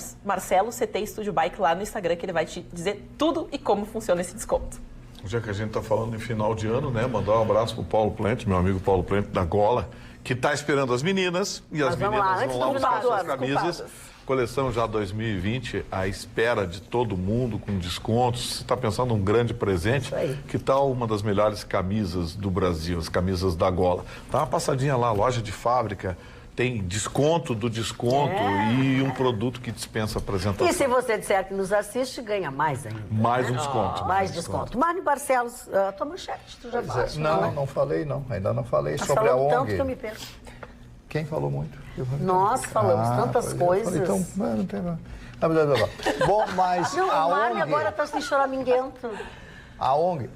CT Studio Bike lá no Instagram, que ele vai te dizer tudo e como funciona esse desconto. Já que a gente está falando em final de ano, né? Mandar um abraço pro Paulo Plente, meu amigo Paulo Plente da Gola, que está esperando as meninas e as meninas vão lá buscar suas camisas. Coleção já 2020, à espera de todo mundo, com descontos. Você está pensando num grande presente? Que tal uma das melhores camisas do Brasil, as camisas da Gola? Dá uma passadinha lá, loja de fábrica, tem desconto do desconto e um produto que dispensa apresentação. E se você disser que nos assiste, ganha mais ainda. Mais um desconto. Mais desconto. Mário Barcelos, a tua manchete, tu já falaste. Não falei não, ainda não falei sobre a ONG. Tanto que eu me perco. Quem falou muito? Nós falamos tantas coisas. Então, não tem nada. Bom, mas não, a o Mário ONG... agora está assim choraminguento. A ONG...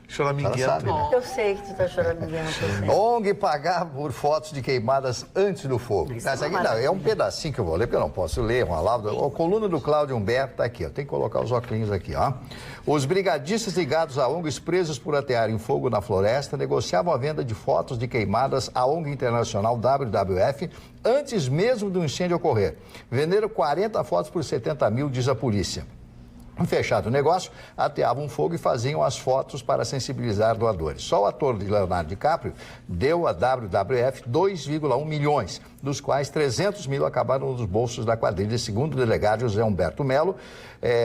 Choraminguento. Né? Eu sei que tu está choraminguento. ONG pagar por fotos de queimadas antes do fogo. Essa aqui não, é um pedacinho que eu vou ler, porque eu não posso ler uma palavra. A coluna do Cláudio Humberto está aqui, ó. Tem que colocar os óculos aqui, ó. Os brigadistas ligados a ONGs presos por atearem fogo na floresta negociavam a venda de fotos de queimadas à ONG internacional WWF antes mesmo do incêndio ocorrer. Venderam 40 fotos por 70 mil, diz a polícia. Fechado o negócio, ateavam fogo e faziam as fotos para sensibilizar doadores. Só o ator de Leonardo DiCaprio deu à WWF 2,1 milhões, dos quais 300 mil acabaram nos bolsos da quadrilha, segundo o delegado José Humberto Melo,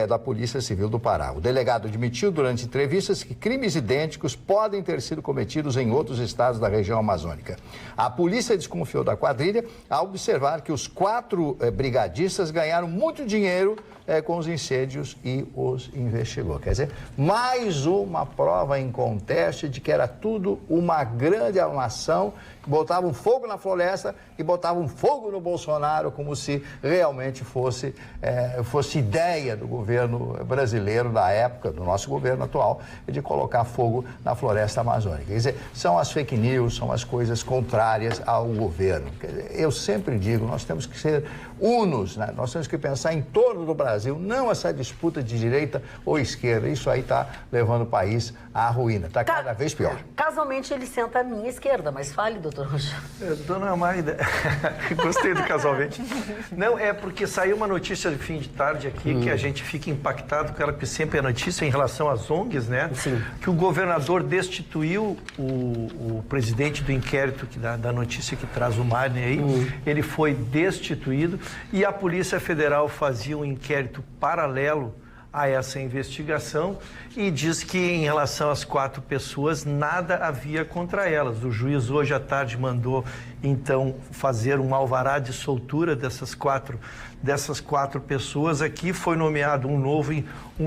da Polícia Civil do Pará. O delegado admitiu durante entrevistas que crimes idênticos podem ter sido cometidos em outros estados da região amazônica. A polícia desconfiou da quadrilha ao observar que os 4 brigadistas ganharam muito dinheiro com os incêndios e os investigou. Quer dizer, mais uma prova em conteste de que era tudo uma grande armação, botavam fogo na floresta e botavam fogo no Bolsonaro, como se realmente fosse ideia do governo brasileiro da época, do nosso governo atual, de colocar fogo na floresta amazônica. Quer dizer, são as fake news, são as coisas contrárias ao governo. Quer dizer, eu sempre digo, nós temos que ser unos, né? Nós temos que pensar em torno do Brasil, não essa disputa de direita ou esquerda. Isso aí está levando o país à ruína, está cada vez pior. Casualmente ele senta à minha esquerda, mas fale, doutor Rogério. Dona Maida, Gostei do casualmente. Não, é porque saiu uma notícia de fim de tarde aqui que a gente fica impactado com ela, porque sempre é notícia em relação às ONGs, né? Sim. Que o governador destituiu o presidente do inquérito da notícia que traz o Marne aí. Ele foi destituído e a Polícia Federal fazia um inquérito paralelo a essa investigação e diz que em relação às 4 pessoas nada havia contra elas. O juiz hoje à tarde mandou então fazer um alvará de soltura dessas quatro pessoas aqui. Foi nomeado um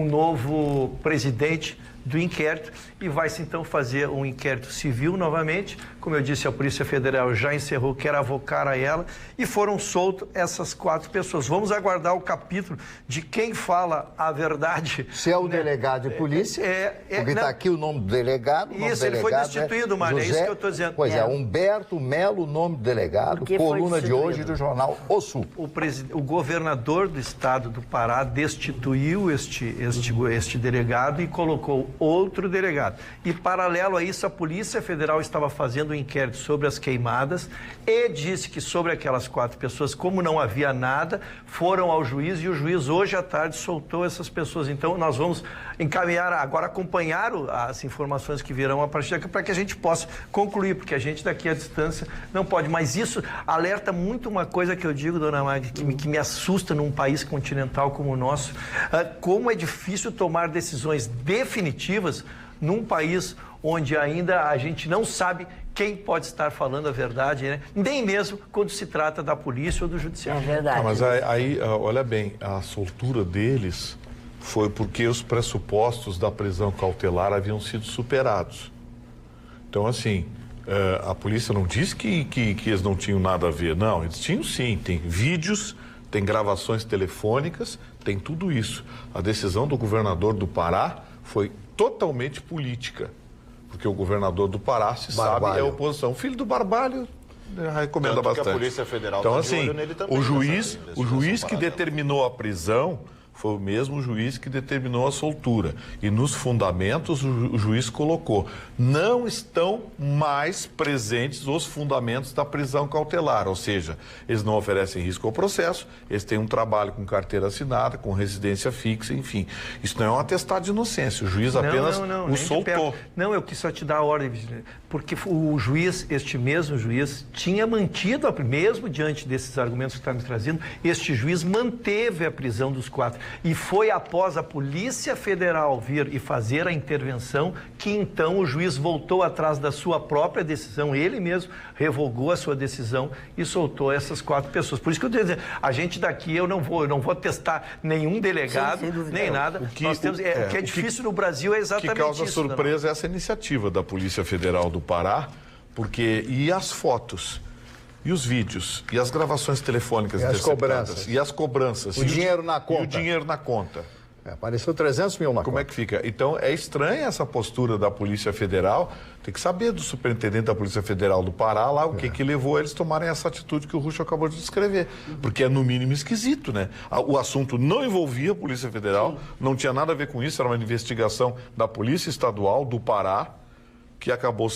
novo presidente do inquérito e vai-se então fazer um inquérito civil novamente. Como eu disse, a Polícia Federal já encerrou, quer avocar a ela, e foram soltas essas 4 pessoas. Vamos aguardar o capítulo de quem fala a verdade. Se é o delegado de polícia, porque está aqui o nome do delegado. Isso, ele foi destituído, Mário, é isso que eu estou dizendo. Pois é, Humberto Melo, nome do delegado, coluna de hoje do jornal O Sul. O governador do estado do Pará destituiu este delegado e colocou outro delegado. E, paralelo a isso, a Polícia Federal estava fazendo um inquérito sobre as queimadas e disse que sobre aquelas 4 pessoas, como não havia nada, foram ao juiz e o juiz hoje à tarde soltou essas pessoas. Então, nós vamos encaminhar, agora acompanhar as informações que virão a partir daqui para que a gente possa concluir, porque a gente daqui à distância não pode. Mas isso alerta muito uma coisa que eu digo, dona Magda, que me assusta num país continental como o nosso, como é difícil tomar decisões definitivas num país onde ainda a gente não sabe quem pode estar falando a verdade, né? Nem mesmo quando se trata da polícia ou do judiciário. É verdade. Mas aí, olha bem, a soltura deles foi porque os pressupostos da prisão cautelar haviam sido superados. Então, assim, a polícia não disse que eles não tinham nada a ver. Não, eles tinham sim. Tem vídeos, tem gravações telefônicas, tem tudo isso. A decisão do governador do Pará foi totalmente política. Porque o governador do Pará, se sabe, é oposição. O filho do Barbalho recomenda Tanto bastante. Que a Polícia Federal então, tá assim, de olho nele também, o juiz que determinou a prisão foi o mesmo juiz que determinou a soltura. E nos fundamentos o juiz colocou: não estão mais presentes os fundamentos da prisão cautelar, ou seja, eles não oferecem risco ao processo, eles têm um trabalho com carteira assinada, com residência fixa, enfim. Isso não é um atestado de inocência, o juiz apenas o soltou. Não, eu quis só te dar a ordem, porque o juiz, este mesmo juiz, tinha mantido, mesmo diante desses argumentos que está me trazendo, este juiz manteve a prisão dos 4. E foi após a Polícia Federal vir e fazer a intervenção que então o juiz voltou atrás da sua própria decisão, ele mesmo revogou a sua decisão e soltou essas 4 pessoas. Por isso que eu estou dizendo, a gente daqui, eu não vou testar nenhum delegado, nem nada. O que é difícil no Brasil é exatamente isso. O que causa surpresa é essa iniciativa da Polícia Federal do Pará, porque e as fotos, e os vídeos, e as gravações telefônicas interceptadas, e as cobranças. O dinheiro na conta. E o dinheiro na conta. Apareceu 300 mil na conta. Como é que fica? Então, é estranha essa postura da Polícia Federal. Tem que saber do superintendente da Polícia Federal do Pará lá o que levou eles a tomarem essa atitude que o Rucho acabou de descrever. Porque é, no mínimo, esquisito, né? O assunto não envolvia a Polícia Federal, não tinha nada a ver com isso, era uma investigação da Polícia Estadual do Pará, que acabou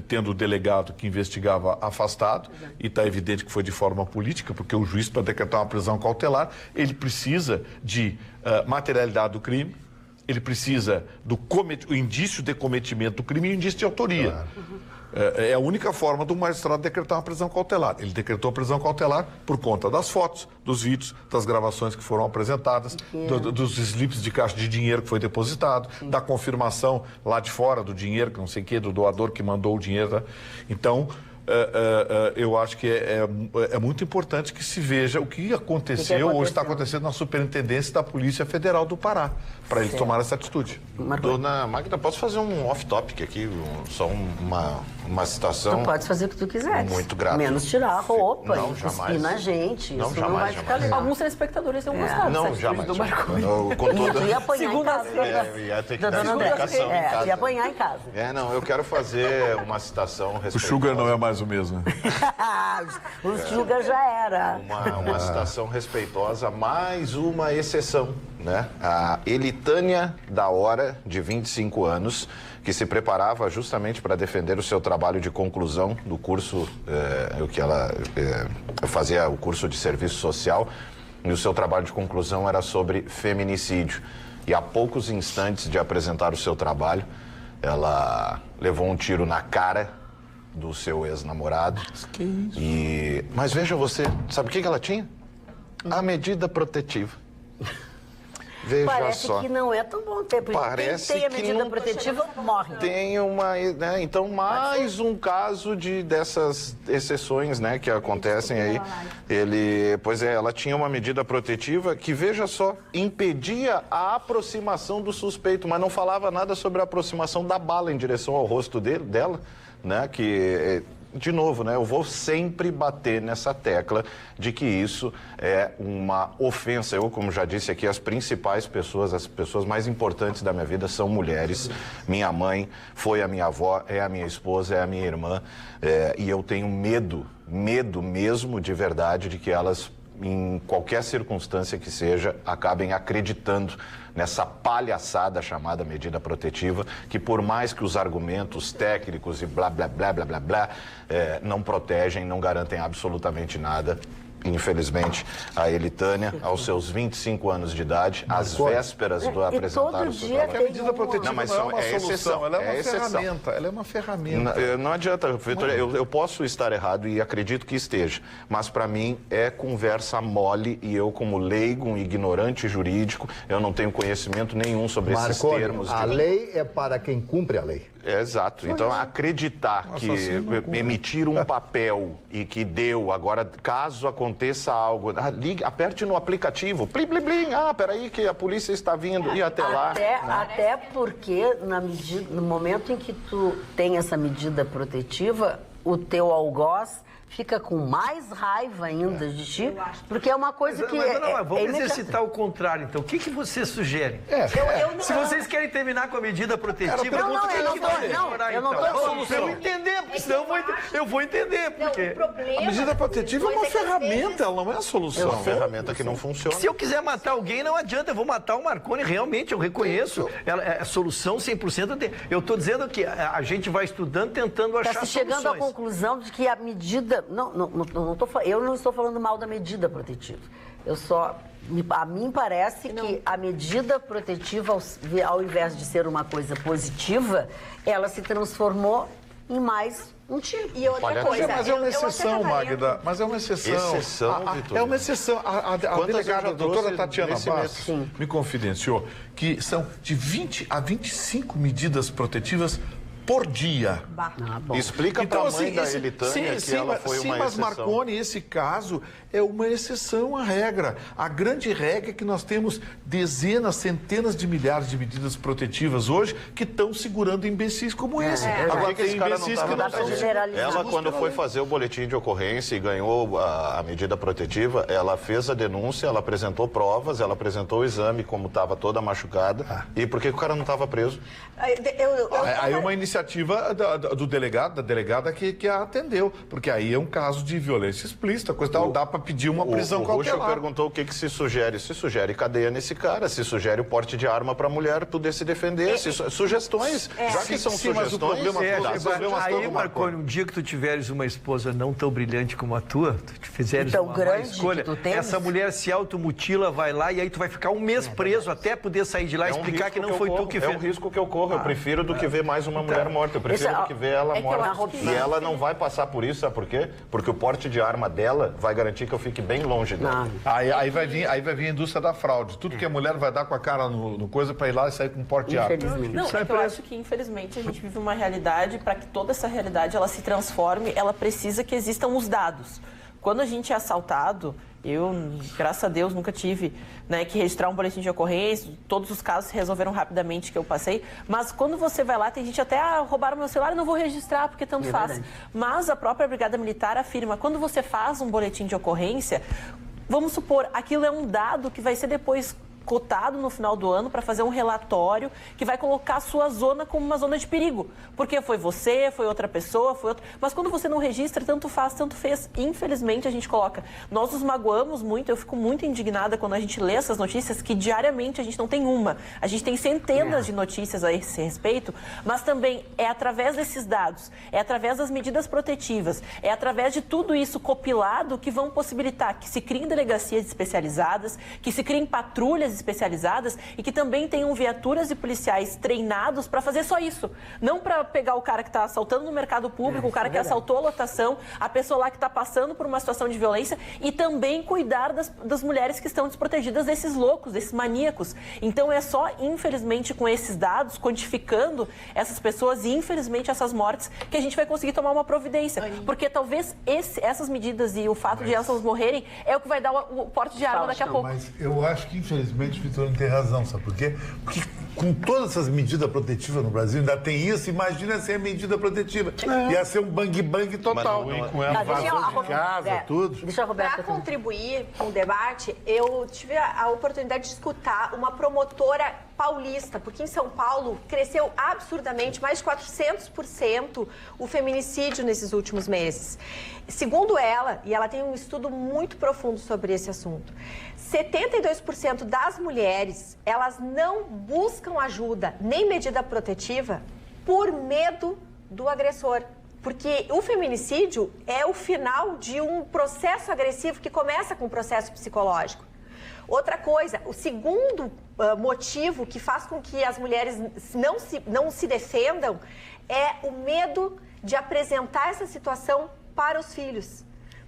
tendo o delegado que investigava afastado, e está evidente que foi de forma política, porque o juiz, para decretar uma prisão cautelar, ele precisa de materialidade do crime, ele precisa do indício de cometimento do crime e o indício de autoria. Claro. É a única forma do magistrado decretar uma prisão cautelar. Ele decretou a prisão cautelar por conta das fotos, dos vídeos, das gravações que foram apresentadas, dos slips de caixa de dinheiro que foi depositado, da confirmação lá de fora do dinheiro, que não sei o quê, do doador que mandou o dinheiro. Tá? Então, eu acho que é muito importante que se veja o que aconteceu ou está acontecendo na Superintendência da Polícia Federal do Pará, para eles tomarem essa atitude. Dona Magda, posso fazer um off-topic aqui? Só uma citação? Tu pode fazer o que tu quiser. Muito grato. Menos tirar a roupa não, e cuspir na gente. Não, isso jamais, não vai ficar legal. Alguns telespectadores não gostaram não, jamais. do Marco. Tu ia apanhar em casa. Ia ter que dar Dona André, explicação em casa. ia apanhar em casa. Eu quero fazer uma citação O Sugar não é mais mais o mesmo. O Sugar já era. Uma citação respeitosa, mais uma exceção, né? A Elitânia da Hora, de 25 anos, que se preparava justamente para defender o seu trabalho de conclusão do curso, que ela fazia o curso de serviço social, e o seu trabalho de conclusão era sobre feminicídio. E a poucos instantes de apresentar o seu trabalho, ela levou um tiro na cara do seu ex-namorado. Que isso? Mas veja você, sabe o que ela tinha? A medida protetiva. Veja Parece só. que não é tão bom ter, porque Parece quem tem a que medida não protetiva morre. Tem uma, né? Então, mais um caso dessas exceções, né, que acontecem aí. Ela tinha uma medida protetiva que, veja só, impedia a aproximação do suspeito, mas não falava nada sobre a aproximação da bala em direção ao rosto dela, né, que... De novo, né? Eu vou sempre bater nessa tecla de que isso é uma ofensa. Eu, como já disse aqui, as principais pessoas, as pessoas mais importantes da minha vida são mulheres. Minha mãe foi a minha avó, é a minha esposa, é a minha irmã. E eu tenho medo mesmo de verdade de que elas, em qualquer circunstância que seja, acabem acreditando nessa palhaçada chamada medida protetiva, que por mais que os argumentos técnicos e blá, blá, blá, blá, blá, blá, não protegem, não garantem absolutamente nada. Infelizmente, a Elitânia, aos seus 25 anos de idade, às vésperas do apresentar o seu trabalho. A medida protetiva não é uma solução, exceção, ela é uma ferramenta. Ela é uma ferramenta. Não adianta, Vitor, eu posso estar errado e acredito que esteja, mas para mim é conversa mole e eu, como leigo, um ignorante jurídico, eu não tenho conhecimento nenhum sobre esses termos. A lei é para quem cumpre a lei. Exato. Então, acreditar que emitir um papel e que deu, agora, caso aconteça algo, aperte no aplicativo, plim, plim, plim, peraí que a polícia está vindo, e até lá. Até porque, no momento em que tu tem essa medida protetiva, o teu algoz fica com mais raiva ainda de ti, porque é uma coisa que... Vamos exercitar o contrário, então. O que você sugere? Se vocês querem terminar com a medida protetiva... Eu não tô falando. Eu vou entender, porque senão eu vou entender. Porque a medida protetiva é uma ferramenta, ela não é a solução. É uma ferramenta que não funciona. Se eu quiser matar alguém, não adianta, eu vou matar o Marconi, realmente, eu reconheço. A solução 100%. Eu estou dizendo que a gente vai estudando, tentando achar soluções. Chegando à conclusão de que a medida... Eu não estou falando mal da medida protetiva. A mim parece que a medida protetiva, ao invés de ser uma coisa positiva, ela se transformou em mais um tiro. E outra coisa... Mas é uma exceção, Magda. Mas é uma exceção. Vitor. É uma exceção. A delegada, a doutora Tatiana Bastos, me confidenciou que são de 20 a 25 medidas protetivas por dia. Explica então, para a mãe da Elitânia que ela foi uma exceção. Mas Marconi, esse caso é uma exceção à regra. A grande regra é que nós temos dezenas, centenas de milhares de medidas protetivas hoje que estão segurando imbecis como esse. Agora tem imbecis que não estão segurando. Ela, quando foi fazer o boletim de ocorrência e ganhou a medida protetiva, ela fez a denúncia, ela apresentou provas, ela apresentou o exame, como estava toda machucada. E por que o cara não estava preso? Aí uma iniciativa do delegado, da delegada que a atendeu, porque aí é um caso de violência explícita, coisa tal, dá para pedir uma prisão cautelar. O Ruxo perguntou o que se sugere. Se sugere cadeia nesse cara, se sugere o porte de arma para a mulher poder se defender, sugestões. Já que são sugestões... Aí, Marconi, um dia que tu tiveres uma esposa não tão brilhante como a tua, tu fizeres uma escolha, essa mulher se automutila, vai lá e aí tu vai ficar um mês preso até poder sair de lá e explicar que não foi tu que fez. É um risco que eu corro. Eu prefiro do que ver mais uma mulher morta. Eu prefiro do que ver ela morta. E ela não vai passar por isso, sabe por quê? Porque o porte de arma dela vai garantir que eu fique bem longe dela. Aí vai vir a indústria da fraude. Tudo que a mulher vai dar com a cara no coisa para ir lá e sair com porte de arma. Não, eu acho que, infelizmente, a gente vive uma realidade, para que toda essa realidade ela se transforme, ela precisa que existam os dados. Quando a gente é assaltado, eu, graças a Deus, nunca tive que registrar um boletim de ocorrência, todos os casos se resolveram rapidamente que eu passei, mas quando você vai lá, tem gente até, roubaram meu celular, eu não vou registrar porque tanto faz. Mas a própria Brigada Militar afirma, quando você faz um boletim de ocorrência, vamos supor, aquilo é um dado que vai ser depois cotado no final do ano para fazer um relatório que vai colocar a sua zona como uma zona de perigo. Porque foi você, foi outra pessoa, foi outra... Mas quando você não registra, tanto faz, tanto fez. Infelizmente, a gente coloca. Nós nos magoamos muito, eu fico muito indignada quando a gente lê essas notícias, que diariamente a gente não tem uma. A gente tem centenas de notícias a esse respeito, mas também é através desses dados, é através das medidas protetivas, é através de tudo isso compilado que vão possibilitar que se criem delegacias especializadas, que se criem patrulhas especializadas e que também tenham viaturas e policiais treinados para fazer só isso. Não para pegar o cara que está assaltando no mercado público, o cara que assaltou a lotação, a pessoa lá que está passando por uma situação de violência e também cuidar das mulheres que estão desprotegidas desses loucos, desses maníacos. Então é só, infelizmente, com esses dados, quantificando essas pessoas e, infelizmente, essas mortes, que a gente vai conseguir tomar uma providência. Porque talvez essas medidas e o fato de elas morrerem é o que vai dar o porte de arma daqui a pouco. Mas eu acho que, infelizmente, o Vitorino tem razão, sabe por quê? Porque com todas essas medidas protetivas no Brasil, ainda tem isso, imagina sem a medida protetiva. Ia ser um bang-bang total. Com ela invasão de casa, tudo. Para contribuir com o debate, eu tive a oportunidade de escutar uma promotora paulista, porque em São Paulo cresceu absurdamente, mais de 400% o feminicídio nesses últimos meses. Segundo ela, e ela tem um estudo muito profundo sobre esse assunto, 72% das mulheres, elas não buscam ajuda nem medida protetiva por medo do agressor. Porque o feminicídio é o final de um processo agressivo que começa com um processo psicológico. Outra coisa, o segundo motivo que faz com que as mulheres não se defendam é o medo de apresentar essa situação para os filhos.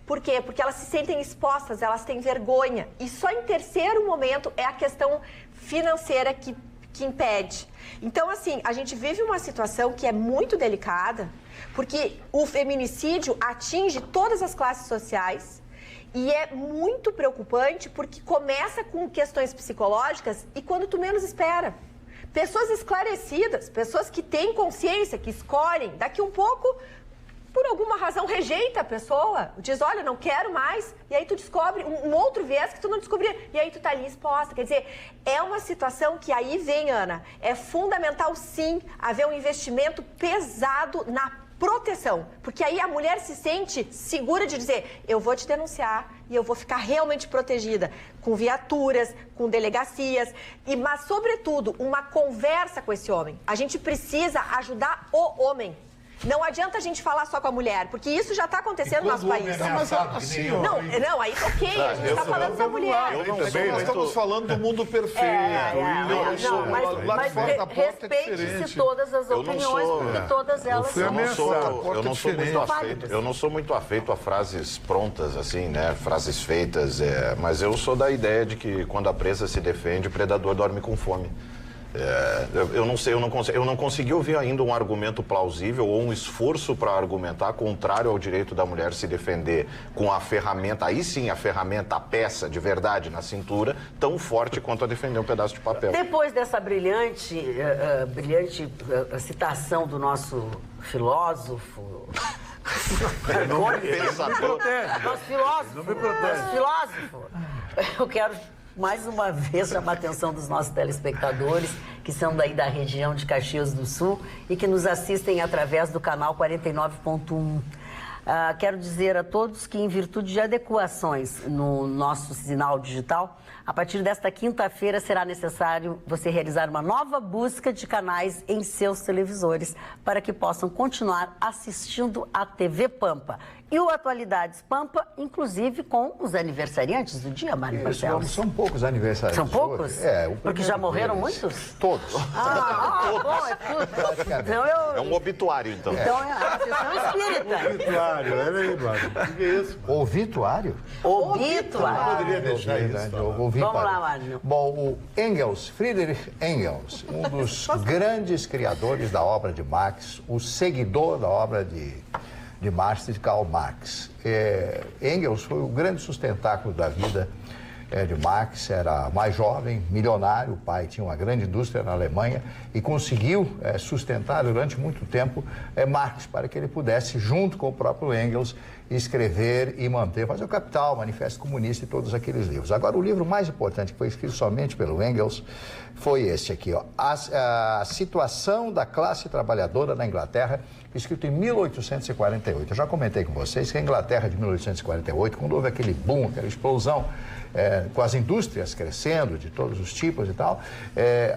Por quê? Porque elas se sentem expostas, elas têm vergonha. E só em terceiro momento é a questão financeira que impede. Então, assim, a gente vive uma situação que é muito delicada, porque o feminicídio atinge todas as classes sociais e é muito preocupante porque começa com questões psicológicas e quando tu menos espera. Pessoas esclarecidas, pessoas que têm consciência, que escolhem, daqui um pouco, por alguma razão, rejeita a pessoa, diz, olha, não quero mais, e aí tu descobre um outro viés que tu não descobria, e aí tu tá ali exposta. Quer dizer, é uma situação que aí vem, Ana, é fundamental, sim, haver um investimento pesado na proteção, porque aí a mulher se sente segura de dizer, eu vou te denunciar e eu vou ficar realmente protegida, com viaturas, com delegacias, mas, sobretudo, uma conversa com esse homem. A gente precisa ajudar o homem. Não adianta a gente falar só com a mulher, porque isso já está acontecendo no nosso país. Não, aí ok, a gente está falando da mulher. Nós estamos falando do mundo perfeito. Mas respeite-se todas as opiniões, porque todas elas são... Eu não sou muito afeito a frases prontas, assim, né? Frases feitas, mas eu sou da ideia de que quando a presa se defende, o predador dorme com fome. Eu não consegui ouvir ainda um argumento plausível ou um esforço para argumentar contrário ao direito da mulher se defender com a ferramenta, aí sim a ferramenta, a peça de verdade na cintura, tão forte quanto a defender um pedaço de papel. Depois dessa brilhante citação do nosso filósofo... Nosso filósofo, eu quero... mais uma vez chamar a atenção dos nossos telespectadores, que são daí da região de Caxias do Sul e que nos assistem através do canal 49.1. Quero dizer a todos que, em virtude de adequações no nosso sinal digital, a partir desta quinta-feira será necessário você realizar uma nova busca de canais em seus televisores para que possam continuar assistindo a TV Pampa. E o Atualidades Pampa, inclusive com os aniversariantes do dia, Mário Marcelo. São poucos aniversariantes. São poucos? Porque já morreram muitos? Todos. Bom, é tudo. Então é um obituário, então. Então é a sessão espírita. Obituário, olha aí, Mário. O que é isso? Obituário? Obituário. Não poderia deixar isso. Vamos lá, Mário. Bom, o Friedrich Engels, um dos grandes criadores da obra de Marx, o seguidor da obra de Marx e de Karl Marx. Engels foi o grande sustentáculo da vida de Marx era mais jovem, milionário, o pai tinha uma grande indústria na Alemanha e conseguiu sustentar durante muito tempo Marx para que ele pudesse, junto com o próprio Engels, escrever e manter, fazer o Capital, Manifesto Comunista e todos aqueles livros. Agora, o livro mais importante, que foi escrito somente pelo Engels, foi este aqui, ó, a Situação da Classe Trabalhadora na Inglaterra, escrito em 1848. Eu já comentei com vocês que a Inglaterra de 1848, quando houve aquele boom, aquela explosão, com as indústrias crescendo de todos os tipos e tal,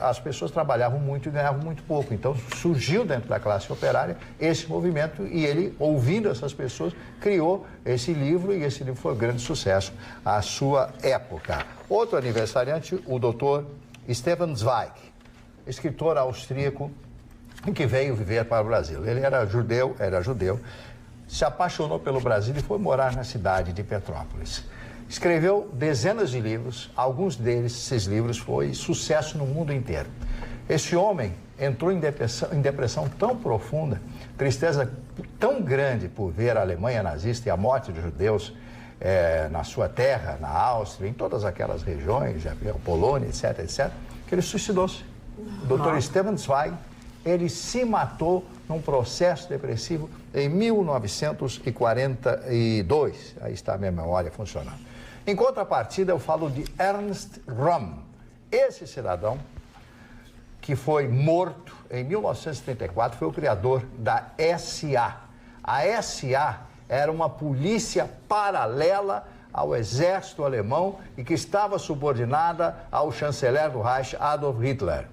as pessoas trabalhavam muito e ganhavam muito pouco. Então surgiu dentro da classe operária esse movimento e ele, ouvindo essas pessoas, criou esse livro e esse livro foi um grande sucesso à sua época. Outro aniversariante, o doutor Stefan Zweig, escritor austríaco que veio viver para o Brasil. Ele era judeu, se apaixonou pelo Brasil e foi morar na cidade de Petrópolis. Escreveu dezenas de livros, alguns deles, esses livros, foi sucesso no mundo inteiro. Esse homem entrou em depressão tão profunda, tristeza tão grande por ver a Alemanha nazista e a morte dos judeus na sua terra, na Áustria, em todas aquelas regiões, Polônia, etc., etc., que ele suicidou-se. O Dr. Stefan Zweig, ele se matou num processo depressivo em 1942. Aí está a minha memória funcionando. Em contrapartida, eu falo de Ernst Röhm. Esse cidadão, que foi morto em 1934, foi o criador da SA. A SA era uma polícia paralela ao exército alemão e que estava subordinada ao chanceler do Reich, Adolf Hitler.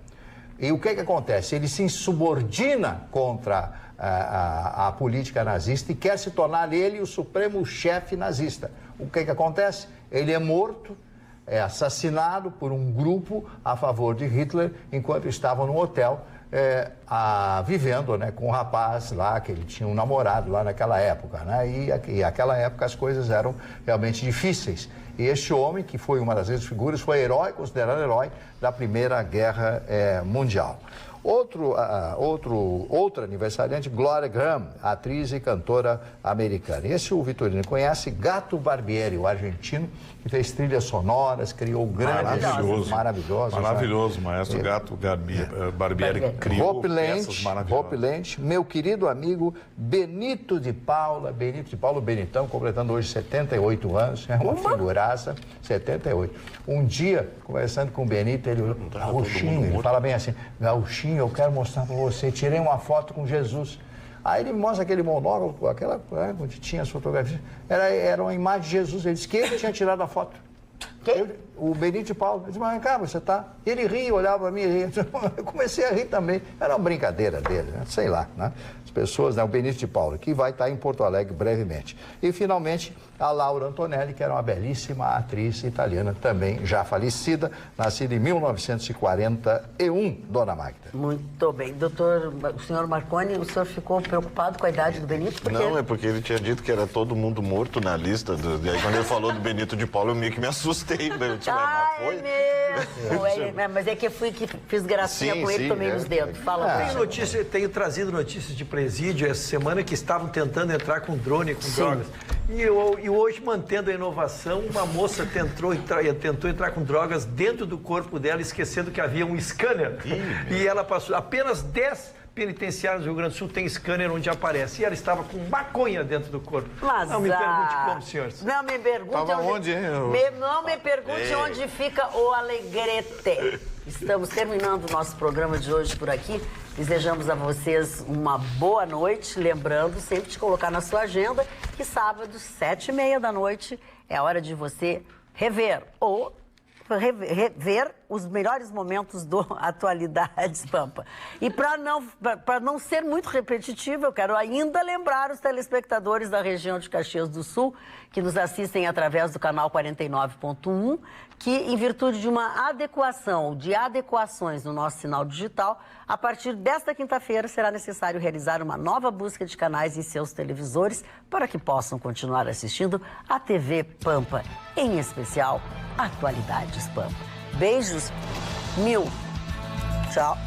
E o que acontece? Ele se insubordina contra a política nazista e quer se tornar ele o supremo chefe nazista. O que acontece? Ele é morto, é assassinado por um grupo a favor de Hitler, enquanto estavam no hotel vivendo, né, com um rapaz lá, que ele tinha um namorado lá naquela época, né? E naquela época as coisas eram realmente difíceis. E este homem, que foi uma das grandes figuras, foi herói, considerado herói da Primeira Guerra Mundial. Outro aniversariante, Gloria Graham, atriz e cantora americana. Esse o Vitorino conhece, Gato Barbieri, o argentino, que fez trilhas sonoras, criou grandes... Maravilhoso, maestro Gato Barbieri criou peças maravilhosas. Hope Lente, meu querido amigo Benito de Paula, Benitão, completando hoje 78 anos, é uma figuraça, 78. Um dia, conversando com o Benito, ele olhou, Gauchinho, ele fala bem assim, Gauchinho, eu quero mostrar para você, tirei uma foto com Jesus. Aí ele mostra aquele monóculo, onde tinha as fotografias, era uma imagem de Jesus, ele disse que ele tinha tirado a foto. O Benito de Paulo, eu disse, mas cá, você tá? Ele ria, olhava para mim e ria. Eu comecei a rir também. Era uma brincadeira dele, né? Sei lá, né? As pessoas, né? O Benito de Paulo, que vai estar em Porto Alegre brevemente. E, finalmente, a Laura Antonelli, que era uma belíssima atriz italiana, também já falecida, nascida em 1941, dona Magda. Muito bem. Doutor, o senhor Marconi, o senhor ficou preocupado com a idade do Benito? Porque... Não, é porque ele tinha dito que era todo mundo morto na lista. E aí, quando ele falou do Benito de Paulo, eu meio que me assustei. Eu disse, foi? Mas é que eu fiz gracinha com ele e tomei nos dedos. Fala Tenho trazido notícias de presídio essa semana que estavam tentando entrar com drone, com drogas. E hoje, mantendo a inovação, uma moça tentou entrar com drogas dentro do corpo dela, esquecendo que havia um scanner. E ela passou apenas 10 penitenciários do Rio Grande do Sul tem scanner onde aparece. E ela estava com maconha dentro do corpo. Mas não me pergunte como, senhores. Não me pergunte onde onde fica o Alegrete. Estamos terminando o nosso programa de hoje por aqui. Desejamos a vocês uma boa noite. Lembrando sempre de colocar na sua agenda que sábado, 7h30 da noite, é hora de você rever os melhores momentos do Atualidades Pampa. E para não ser muito repetitivo, eu quero ainda lembrar os telespectadores da região de Caxias do Sul, que nos assistem através do canal 49.1, que em virtude de uma adequações no nosso sinal digital, a partir desta quinta-feira será necessário realizar uma nova busca de canais em seus televisores para que possam continuar assistindo a TV Pampa, em especial Atualidades Pampa. Beijos, 1000. Tchau.